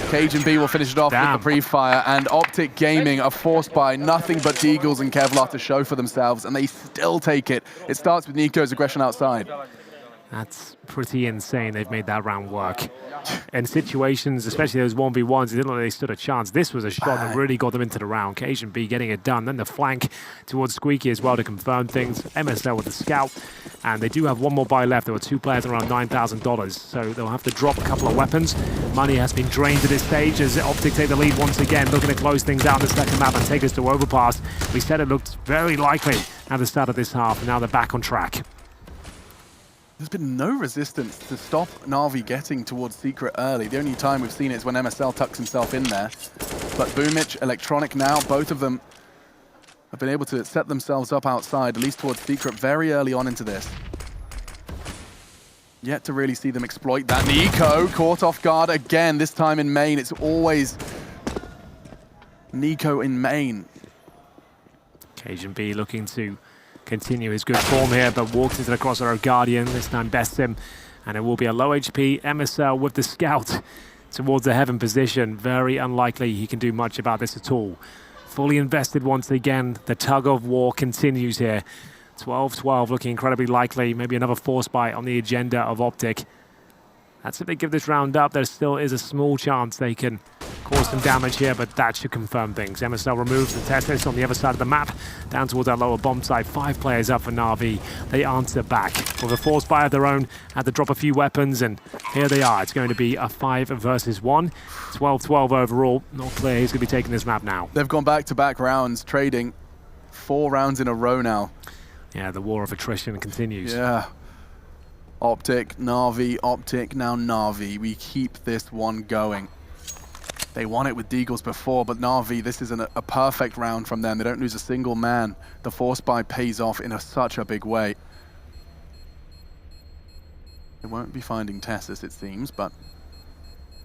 Cajun B will finish it off with the pre-fire, and Optic Gaming are forced by nothing but Deagles and Kevlar to show for themselves, and they still take it. It starts with Nico's aggression outside. That's pretty insane. They've made that round work. In situations, especially those 1v1s, it didn't look like they stood a chance. This was a shot that really got them into the round. Cajun B getting it done. Then the flank towards Squeaky as well to confirm things. MSL with the scout. And they do have one more buy left. There were 2 players around $9,000. So they'll have to drop a couple of weapons. Money has been drained at this stage as Optic take the lead once again, looking to close things out in the second map and take us to overpass. We said it looked very likely at the start of this half, and now they're back on track. There's been no resistance to stop NaVi getting towards Secret early. The only time we've seen it is when MSL tucks himself in there. But Boomich, Electronic now, both of them have been able to set themselves up outside, at least towards Secret, very early on into this. Yet to really see them exploit that. Nico caught off guard again, this time in main. It's always Nico in main. Cajun B looking to continue his good form here, but walks into the crosshair Guardian. This time bests him, and it will be a low HP MSL with the scout towards the heaven position. Very unlikely he can do much about this at all. Fully invested once again. The tug of war continues here. 12-12 looking incredibly likely. Maybe another force buy on the agenda of Optic. That's if they give this round up. There still is a small chance they can cause some damage here, but that should confirm things. MSL removes the Testis on the other side of the map, down towards that lower bomb site. 5 players up for NaVi. They answer back with a force buy of their own, had to drop a few weapons, and here they are. It's going to be a 5 versus 1. 12-12 overall. Not clear who's going to be taking this map now. They've gone back-to-back rounds, trading 4 rounds in a row now. Yeah, the war of attrition continues. Yeah. Optic, NaVi, Optic, now NaVi. We keep this one going. They won it with Deagles before, but NaVi, this is a perfect round from them. They don't lose a single man. The force buy pays off in such a big way. They won't be finding Tessus, it seems, but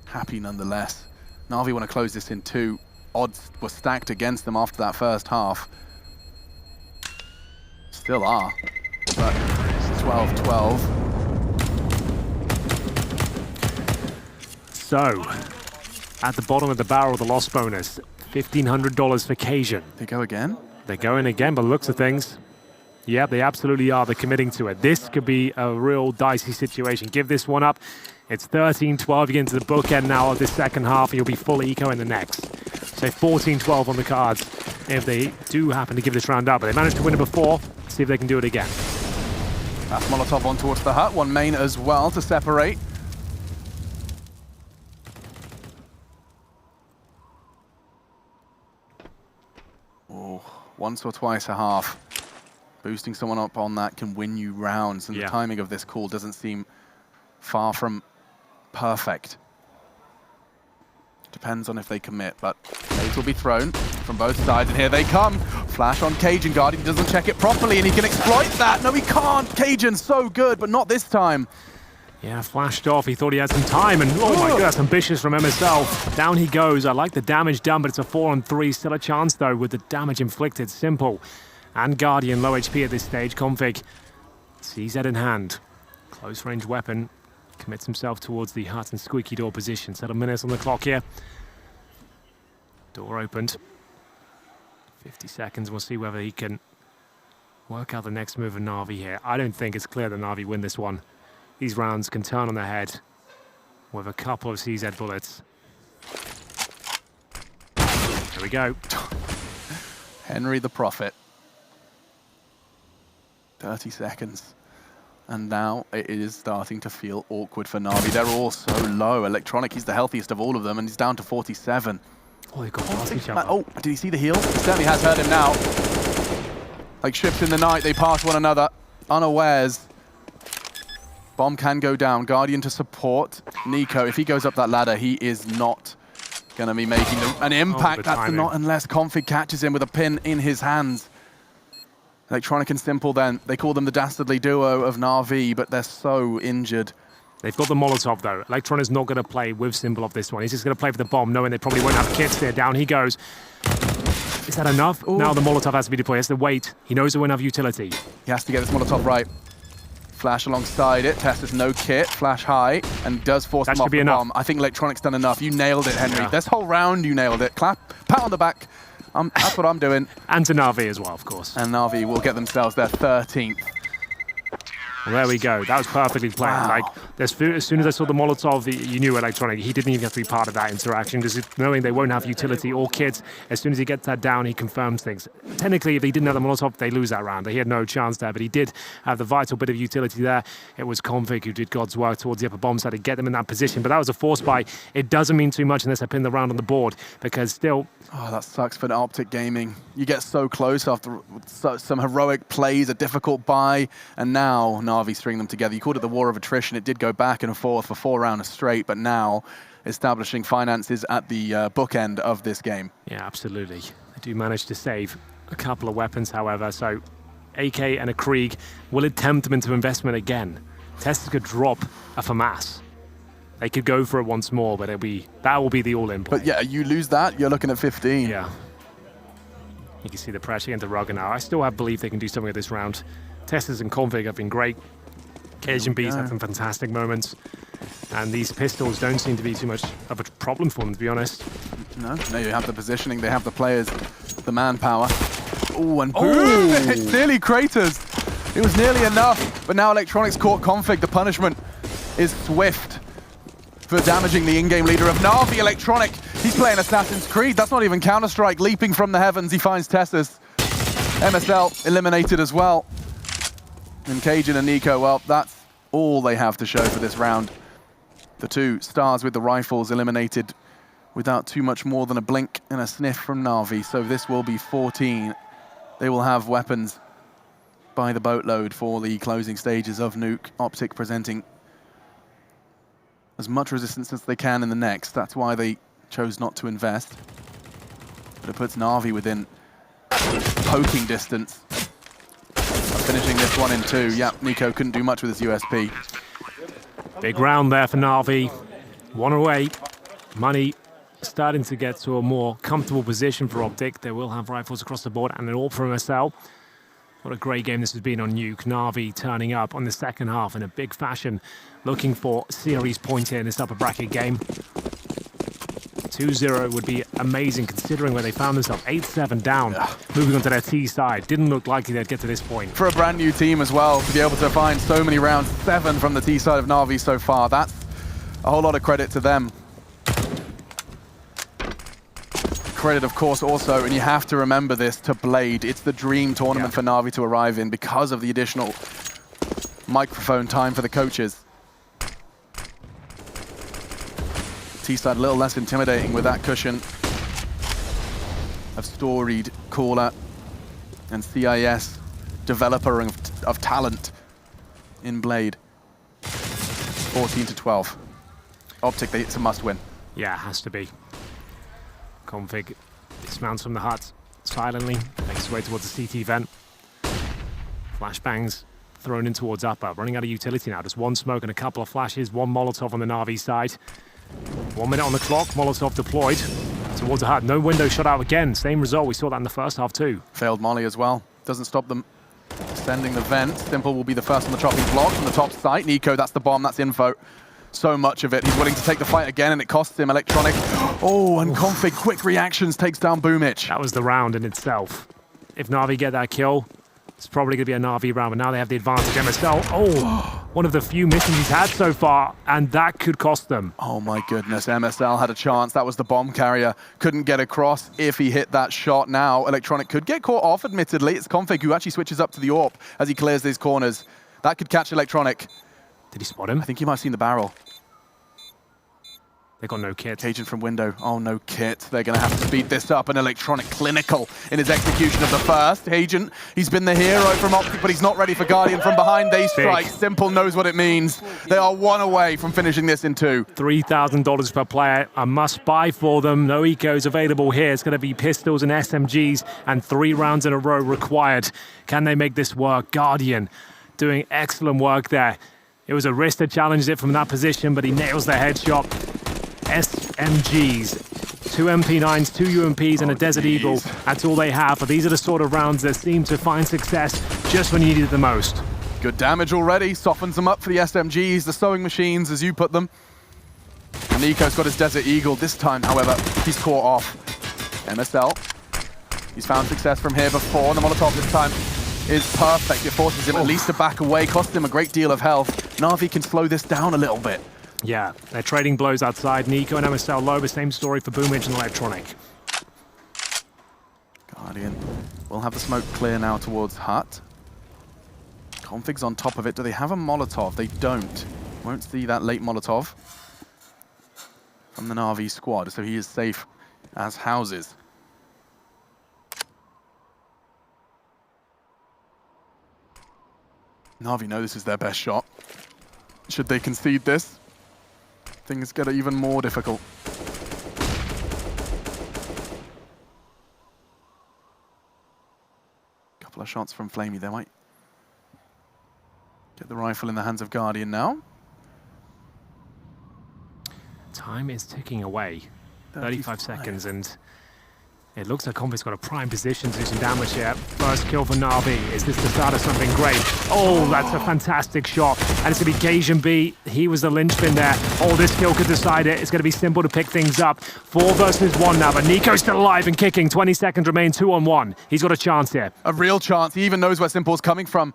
happy nonetheless. NaVi want to close this in 2. Odds were stacked against them after that first half. Still are, but it's 12-12. So, at the bottom of the barrel, the loss bonus, $1,500 for Cajun. They go again? They're going again, by the looks of things. Yeah, they absolutely are. They're committing to it. This could be a real dicey situation. Give this one up. It's 13-12. You get into the bookend now of this second half, and you'll be full eco in the next. So 14-12 on the cards if they do happen to give this round up. But they managed to win it before. Let's see if they can do it again. That's Molotov on towards the hut. One main as well to separate. Oh, once or twice a half. Boosting someone up on that can win you rounds, and the timing of this call doesn't seem far from perfect. Depends on if they commit, but nades will be thrown from both sides, and here they come. Flash on Cajun. Guardian doesn't check it properly, and he can exploit that. No, he can't. Cajun's so good, but not this time. Yeah, flashed off. He thought he had some time, and oh my god, that's ambitious from MSL. Down he goes. I like the damage done, but it's a 4-on-3. Still a chance, though, with the damage inflicted. Simple. And Guardian, low HP at this stage. Config CZ in hand. Close range weapon. Commits himself towards the hut and squeaky door position. 7 minutes on the clock here. Door opened. 50 seconds. We'll see whether he can work out the next move of NaVi here. I don't think it's clear that NaVi win this one. These rounds can turn on their head with a couple of CZ bullets. There we go. Henry the Prophet. 30 seconds. And now it is starting to feel awkward for NaVi. They're all so low. Electronic, he's the healthiest of all of them, and he's down to 47. Oh, they got past each other. Oh, did he see the heal? He certainly has heard him now. Like ships in the night, they pass one another, unawares. Bomb can go down. Guardian to support. Nico, if he goes up that ladder, he is not going to be making an impact. That's not unless Config catches him with a pin in his hands. Electronic and Simple then, they call them the dastardly duo of NaVi, but they're so injured. They've got the Molotov though. Electronic's not going to play with Simple off this one. He's just going to play for the bomb, knowing they probably won't have kits there. Down he goes. Is that enough? Ooh. Now the Molotov has to be deployed. He has to wait. He knows it won't have utility. He has to get this Molotov right. Flash alongside it. Testis no kit. Flash high, and does force him off the bomb. I think Electronic's done enough. You nailed it, Henry. Yeah. This whole round, you nailed it. Clap, pat on the back. That's what I'm doing. And to NaVi as well, of course. And NaVi will get themselves their 13th. Well, there we go. That was perfectly planned. Wow. Like, as soon as I saw the Molotov, you knew Electronic. He didn't even have to be part of that interaction, because knowing they won't have utility or kits, as soon as he gets that down, he confirms things. Technically, if he didn't have the Molotov, they lose that round. He had no chance there, but he did have the vital bit of utility there. It was Config who did God's work towards the upper bomb side to get them in that position, but that was a force buy. It doesn't mean too much unless I pin the round on the board, because still... Oh, that sucks for the Optic Gaming. You get so close after some heroic plays, a difficult buy, and now NaVi string them together. You called it the war of attrition. It did go back and forth for 4 rounds straight, but now establishing finances at the bookend of this game. Yeah, absolutely. They do manage to save a couple of weapons, however, so AK and a Krieg will attempt them into investment again. Testis could drop a FAMAS. They could go for it once more, but that will be the all-in play. But yeah, you lose that, you're looking at 15. Yeah. You can see the pressure into Rugger now. I still have belief they can do something at this round. Testis and Config have been great. Cajun B's had some fantastic moments. And these pistols don't seem to be too much of a problem for them, to be honest. No, you have the positioning, they have the players, the manpower. Oh, and boom! It's nearly craters. It was nearly enough, but now Electronics caught Config. The punishment is swift for damaging the in-game leader of NaVi. Electronic, he's playing Assassin's Creed. That's not even Counter-Strike. Leaping from the heavens, he finds Testis. MSL eliminated as well. And Cajun and Nico, well, that's all they have to show for this round. The 2 stars with the rifles eliminated without too much more than a blink and a sniff from NaVi. So this will be 14. They will have weapons by the boatload for the closing stages of Nuke. Optic presenting as much resistance as they can in the next. That's why they chose not to invest. But it puts NaVi within poking distance. Finishing this 1 in 2. Yeah, Nico couldn't do much with his USP. Big round there for NaVi. 1 away. Money starting to get to a more comfortable position for Optic. They will have rifles across the board and an all from SL. What a great game this has been on Nuke. NaVi turning up on the second half in a big fashion, looking for series point here in this upper bracket game. 2-0 would be amazing considering where they found themselves. 8-7 down, moving on to their T side. Didn't look likely they'd get to this point. For a brand new team as well, to be able to find so many rounds, 7 from the T side of NaVi so far, that's a whole lot of credit to them. Credit, of course, also, and you have to remember this, to Blade. It's the dream tournament for NaVi to arrive in because of the additional microphone time for the coaches. T-side a little less intimidating with that cushion of storied caller and CIS developer of talent in Blade. 14-12. Optic, it's a must win. Yeah, it has to be. Config dismounts from the hut silently, makes his way towards the CT vent. Flashbangs thrown in towards upper, running out of utility now. Just one smoke and a couple of flashes, one Molotov on the NaVi side. 1 minute on the clock, Molotov deployed towards the hut. No window shot out again. Same result, we saw that in the first half too. Failed molly as well. Doesn't stop them extending the vent. Simple will be the first on the chopping block from the top site. Nico, that's the bomb, that's info. So much of it. He's willing to take the fight again, and it costs him electronic. Oh, and Config, quick reactions, takes down Boomich. That was the round in itself. If NaVi get that kill, it's probably going to be a NaVi round, but now they have the advantage. MSL, oh, one of the few missions he's had so far, and that could cost them. Oh my goodness, MSL had a chance. That was the bomb carrier. Couldn't get across if he hit that shot. Now, Electronic could get caught off, admittedly. It's Config who actually switches up to the AWP as he clears these corners. That could catch Electronic. Did he spot him? I think he might have seen the barrel. They got no kit. Cajun from window. Oh, no kit. They're going to have to speed this up. An Electronic clinical in his execution of the first. Cajun, he's been the hero from Optic, but he's not ready for Guardian. From behind, they strike. Simple knows what it means. They are 1 away from finishing this in 2. $3,000 per player. A must-buy for them. No ecos available here. It's going to be pistols and SMGs, and 3 rounds in a row required. Can they make this work? Guardian doing excellent work there. It was a wrist that challenged it from that position, but he nails the headshot. SMGs, 2 MP9s, 2 UMPs, and a Desert Eagle. That's all they have, but these are the sort of rounds that seem to find success just when you need it the most. Good damage already, softens them up for the SMGs, the sewing machines, as you put them. And Nico's got his Desert Eagle. This time, however, he's caught off. MSL, he's found success from here before. The Molotov this time is perfect. It forces him at least to back away, costs him a great deal of health. NaVi can slow this down a little bit. Yeah, they're trading blows outside. Nico and MSL low, the same story for Boomich and Electronic. Guardian will have the smoke clear now towards hut. Config's on top of it. Do they have a Molotov? They don't. Won't see that late Molotov from the NaVi squad, so he is safe as houses. NaVi know this is their best shot. Should they concede this, things get even more difficult. Couple of shots from Flamey. They might get the rifle in the hands of Guardian now. Time is ticking away. 35 seconds, and it looks like Config's got a prime position to do some damage here. First kill for NaVi. Is this the start of something great? Oh, that's a fantastic shot. And it's going to be Cajun B. He was the linchpin there. Oh, this kill could decide it. It's going to be Simple to pick things up. 4 versus 1 now, but Nico's still alive and kicking. 20 seconds remain, 2-on-1. He's got a chance here. A real chance. He even knows where Simple's coming from.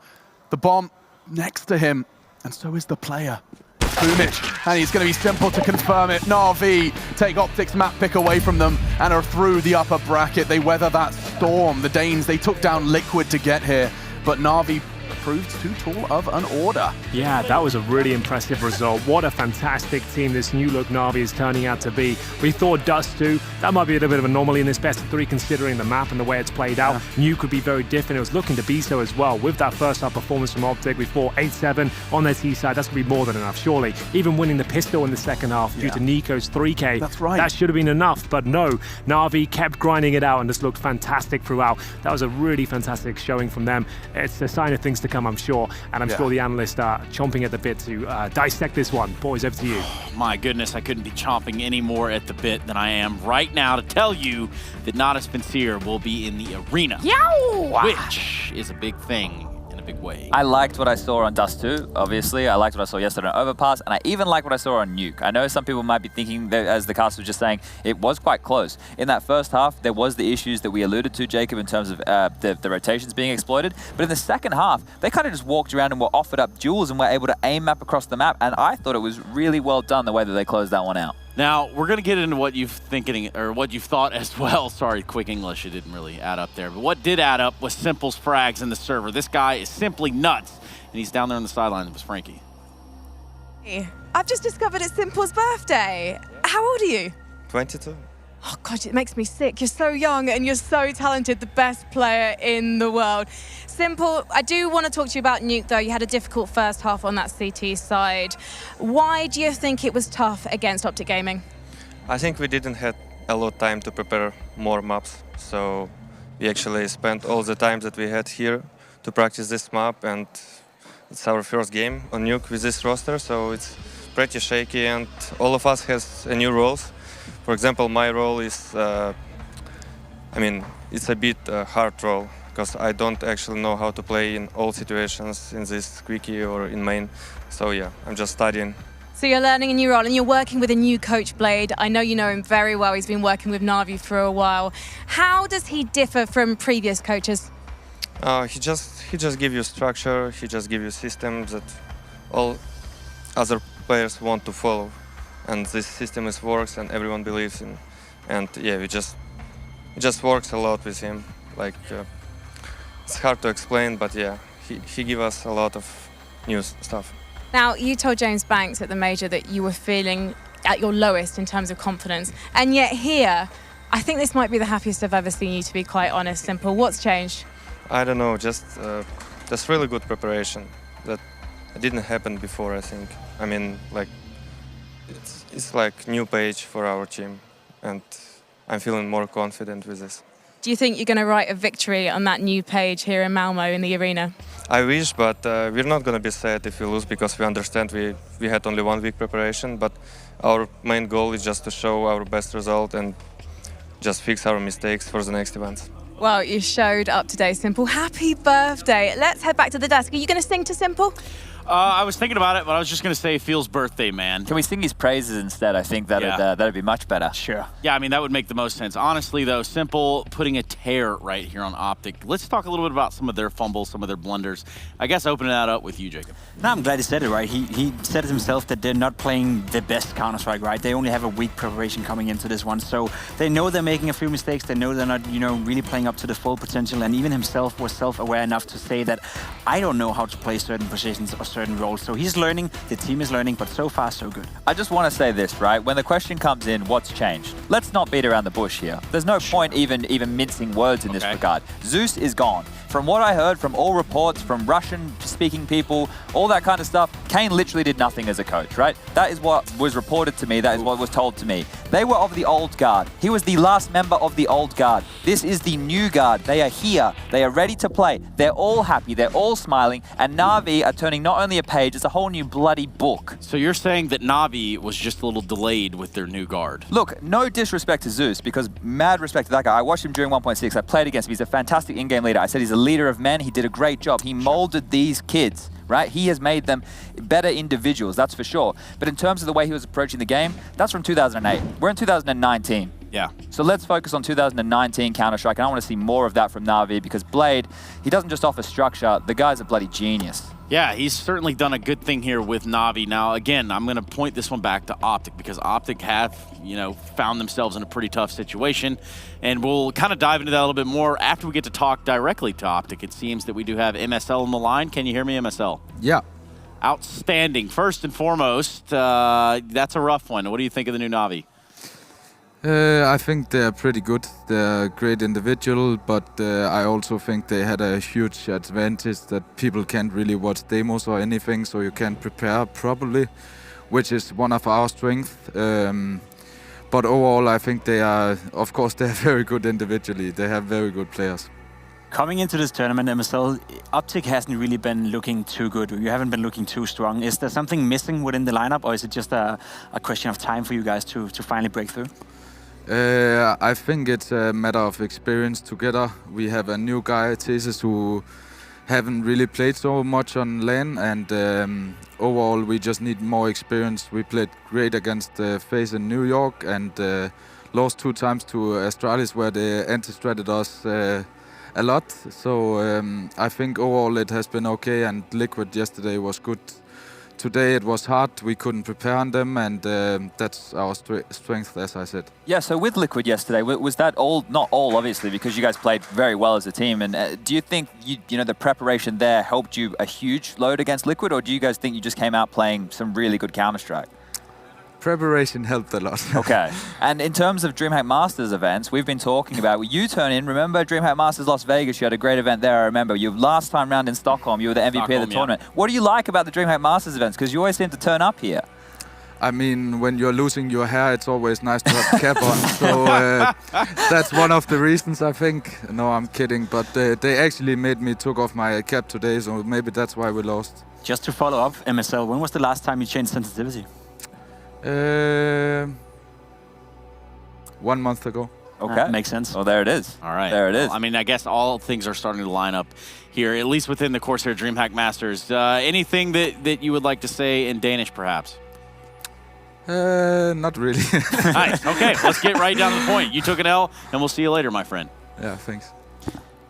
The bomb next to him, and so is the player. Boomich, and he's going to be Simple to confirm it. NaVi take Optic's map pick away from them and are through the upper bracket. They weather that storm. The Danes, they took down Liquid to get here, but NaVi proved too tall of an order. Yeah, that was a really impressive result. What a fantastic team this new look NaVi is turning out to be. We thought Dust 2, that might be a little bit of an anomaly in this best of 3 considering the map and the way it's played out. Nuke could be very different. It was looking to be so as well. With that first half performance from Optic, we fought 8-7 on their T side. That's going to be more than enough, surely. Even winning the pistol in the second half due to Nico's 3K. That's right. That should have been enough, but no. NaVi kept grinding it out and just looked fantastic throughout. That was a really fantastic showing from them. It's a sign of things to come, I'm sure. And I'm sure the analysts are chomping at the bit to dissect this one. Boys, over to you. Oh, my goodness, I couldn't be chomping any more at the bit than I am right now to tell you that Not As Sincere will be in the arena. Yow! Which is a big thing in a big way. I liked what I saw on Dust 2, obviously. I liked what I saw yesterday on Overpass, and I even liked what I saw on Nuke. I know some people might be thinking, that, as the cast was just saying, it was quite close. In that first half, there was the issues that we alluded to, Jacob, in terms of the rotations being exploited. But in the second half, they kind of just walked around and were offered up duels and were able to aim map across the map, and I thought it was really well done the way that they closed that one out. Now, we're going to get into what you've thought as well. Sorry, quick English, it didn't really add up there. But what did add up was Simple's frags in the server. This guy is simply nuts, and he's down there on the sidelines with Frankie. I've just discovered it's Simple's birthday. How old are you? 22. Oh, God, it makes me sick. You're so young and you're so talented, the best player in the world. Simple, I do want to talk to you about Nuke, though. You had a difficult first half on that CT side. Why do you think it was tough against Optic Gaming? I think we didn't have a lot of time to prepare more maps. So we actually spent all the time that we had here to practice this map, and it's our first game on Nuke with this roster, so it's pretty shaky, and all of us has new roles. For example, my role is, I mean, it's a bit hard role, because I don't actually know how to play in all situations in this quickie or in main. So yeah, I'm just studying. So you're learning a new role and you're working with a new coach, Blade. I know you know him very well. He's been working with NaVi for a while. How does he differ from previous coaches? He just give you structure. He just give you systems that all other players want to follow, and this system works and everyone believes in. And yeah, it just works a lot with him. Like it's hard to explain, but yeah, he give us a lot of new stuff. Now, you told James Banks at the major that you were feeling at your lowest in terms of confidence, and yet here, I think this might be the happiest I've ever seen you, to be quite honest. Simple. What's changed? I don't know, just really good preparation that didn't happen before, I think. I mean, like, it's like new page for our team, and I'm feeling more confident with this. Do you think you're going to write a victory on that new page here in Malmö in the arena? I wish, but we're not going to be sad if we lose, because we understand we had only 1 week preparation, but our main goal is just to show our best result and just fix our mistakes for the next events. Well, you showed up today, Simple. Happy birthday. Let's head back to the desk. Are you going to sing to Simple? I was thinking about it, but I was just going to say Feels birthday, man. Can we sing his praises instead? I think that'd be much better. Sure. Yeah, I mean, that would make the most sense. Honestly, though, Simple putting a tear right here on Optic. Let's talk a little bit about some of their fumbles, some of their blunders. I guess opening that up with you, Jacob. No, I'm glad he said it, right? He said it himself that they're not playing the best Counter-Strike, right? They only have a week preparation coming into this one, so they know they're making a few mistakes. They know they're not, really playing up to the full potential, and even himself was self-aware enough to say that I don't know how to play certain positions or certain roles. So he's learning, the team is learning, but so far, so good. I just want to say this, right? When the question comes in, what's changed? Let's not beat around the bush here. There's no point even mincing words in this regard. Zeus is gone. From what I heard from all reports, from Russian-speaking people, all that kind of stuff, Kane literally did nothing as a coach, right? That is what was reported to me. That is what was told to me. They were of the old guard. He was the last member of the old guard. This is the new guard. They are here. They are ready to play. They're all happy. They're all smiling. And NaVi are turning not only a page, it's a whole new bloody book. So you're saying that NaVi was just a little delayed with their new guard? Look, no disrespect to Zeus, because mad respect to that guy. I watched him during 1.6. I played against him. He's a fantastic in-game leader. I said he's a leader of men. He did a great job. He molded these kids, right? He has made them better individuals, that's for sure. But in terms of the way he was approaching the game, that's from 2008. We're in 2019. Yeah. So let's focus on 2019 Counter-Strike, and I want to see more of that from NaVi, because Blade, he doesn't just offer structure, the guy's a bloody genius. Yeah, he's certainly done a good thing here with NaVi. Now, again, I'm going to point this one back to Optic, because Optic have, found themselves in a pretty tough situation. And we'll kind of dive into that a little bit more after we get to talk directly to Optic. It seems that we do have MSL on the line. Can you hear me, MSL? Yeah. Outstanding. First and foremost, that's a rough one. What do you think of the new NaVi? I think they're pretty good. They're a great individual, but I also think they had a huge advantage that people can't really watch demos or anything, so you can't prepare properly, which is one of our strengths. But overall, I think they are, of course, they're very good individually. They have very good players. Coming into this tournament, MSL, Optic hasn't really been looking too good. You haven't been looking too strong. Is there something missing within the lineup, or is it just a question of time for you guys to finally break through? I think it's a matter of experience together. We have a new guy, Thesis, who haven't really played so much on LAN, and overall we just need more experience. We played great against FaZe in New York and lost 2 times to Astralis, where they anti-stratted us a lot. So I think overall it has been okay, and Liquid yesterday was good. Today it was hard, we couldn't prepare on them, and that's our strength, as I said. Yeah, so with Liquid yesterday, was that all, not all obviously, because you guys played very well as a team, and do you think the preparation there helped you a huge load against Liquid, or do you guys think you just came out playing some really good Counter-Strike? Preparation helped a lot. Okay. And in terms of DreamHack Masters events, we've been talking about, you turn in, remember DreamHack Masters Las Vegas, you had a great event there, I remember. You last time round in Stockholm, you were the MVP of the tournament. What do you like about the DreamHack Masters events? Because you always seem to turn up here. I mean, when you're losing your hair, it's always nice to have a cap on. So that's one of the reasons, I think. No, I'm kidding. But they actually made me took off my cap today, so maybe that's why we lost. Just to follow up, MSL, when was the last time you changed sensitivity? 1 month ago. Okay. Makes sense. Well, there it is. All right. There it is. Well, I mean, I guess all things are starting to line up here, at least within the CORSAIR DreamHack Masters. Anything that you would like to say in Danish, perhaps? Not really. Nice. Okay, let's get right down to the point. You took an L, and we'll see you later, my friend. Yeah, thanks.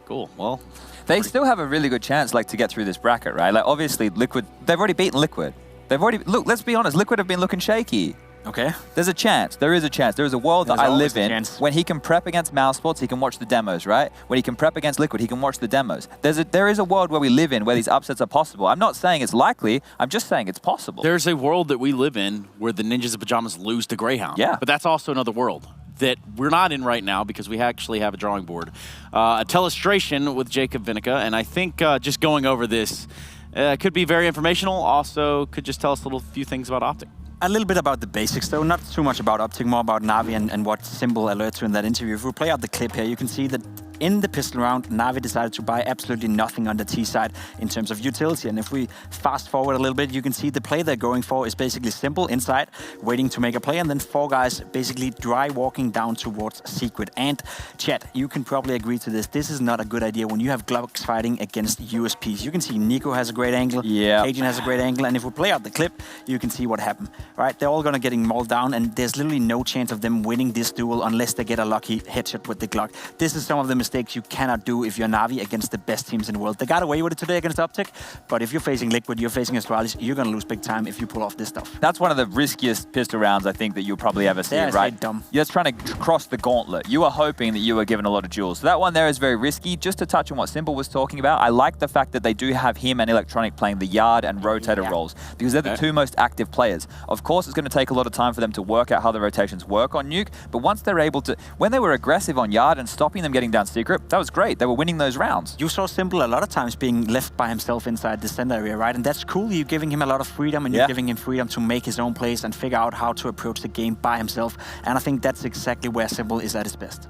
Cool. Well, They still have a really good chance, like, to get through this bracket, right? Like, obviously, Liquid, they've already beaten Liquid. They've already, look, let's be honest, Liquid have been looking shaky. Okay. There's a chance. There is a chance. There is a world that I live in. When he can prep against Mousesports, he can watch the demos, right? When he can prep against Liquid, he can watch the demos. There is a world where we live in where these upsets are possible. I'm not saying it's likely. I'm just saying it's possible. there's a world that we live in where the Ninjas in Pajamas lose to Greyhound. Yeah. But that's also another world that we're not in right now because we actually have a drawing board. A telestration with Jacob Vinica, and I think just going over this could be very informational. Also, could just tell us a few things about Optic. A little bit about the basics, though, not too much about Optic, more about NaVi and what Simple alerts you in that interview. If we play out the clip here, you can see that in the pistol round, NaVi decided to buy absolutely nothing on the T side in terms of utility. And if we fast forward a little bit, you can see the play they're going for is basically Simple inside, waiting to make a play, and then 4 guys basically dry walking down towards Secret. And chat, you can probably agree to this. This is not a good idea when you have Glocks fighting against USPs. You can see Nico has a great angle, Cajun has a great angle, and if we play out the clip, you can see what happened. Right? They're all gonna getting mauled down, and there's literally no chance of them winning this duel unless they get a lucky headshot with the Glock. This is some of the mistakes you cannot do if you're NaVi against the best teams in the world. They got away with it today against Optic, but if you're facing Liquid, you're facing Astralis, you're gonna lose big time if you pull off this stuff. That's one of the riskiest pistol rounds I think that you'll probably ever see, right? Dumb. You're just trying to cross the gauntlet. You are hoping that you are given a lot of duels. So that one there is very risky. Just to touch on what Simple was talking about, I like the fact that they do have him and Electronic playing the yard and rotator roles, because they're the two most active players. Of course, it's going to take a lot of time for them to work out how the rotations work on Nuke, but once they're able to, when they were aggressive on yard and stopping them getting down Secret, that was great. They were winning those rounds. You saw Simple a lot of times being left by himself inside the center area, right? And that's cool. You're giving him a lot of freedom, and you're giving him freedom to make his own plays and figure out how to approach the game by himself. And I think that's exactly where Simple is at his best.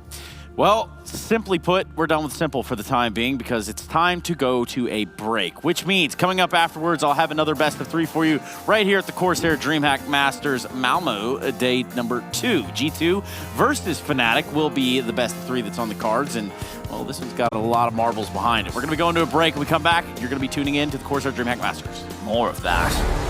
Well, simply put, we're done with Simple for the time being because it's time to go to a break, which means coming up afterwards, I'll have another best of 3 for you right here at the CORSAIR DreamHack Masters Malmö, day number 2. G2 versus Fnatic will be the best of 3 that's on the cards, and well, this one's got a lot of marbles behind it. We're going to be going to a break. When we come back, you're going to be tuning in to the CORSAIR DreamHack Masters. More of that.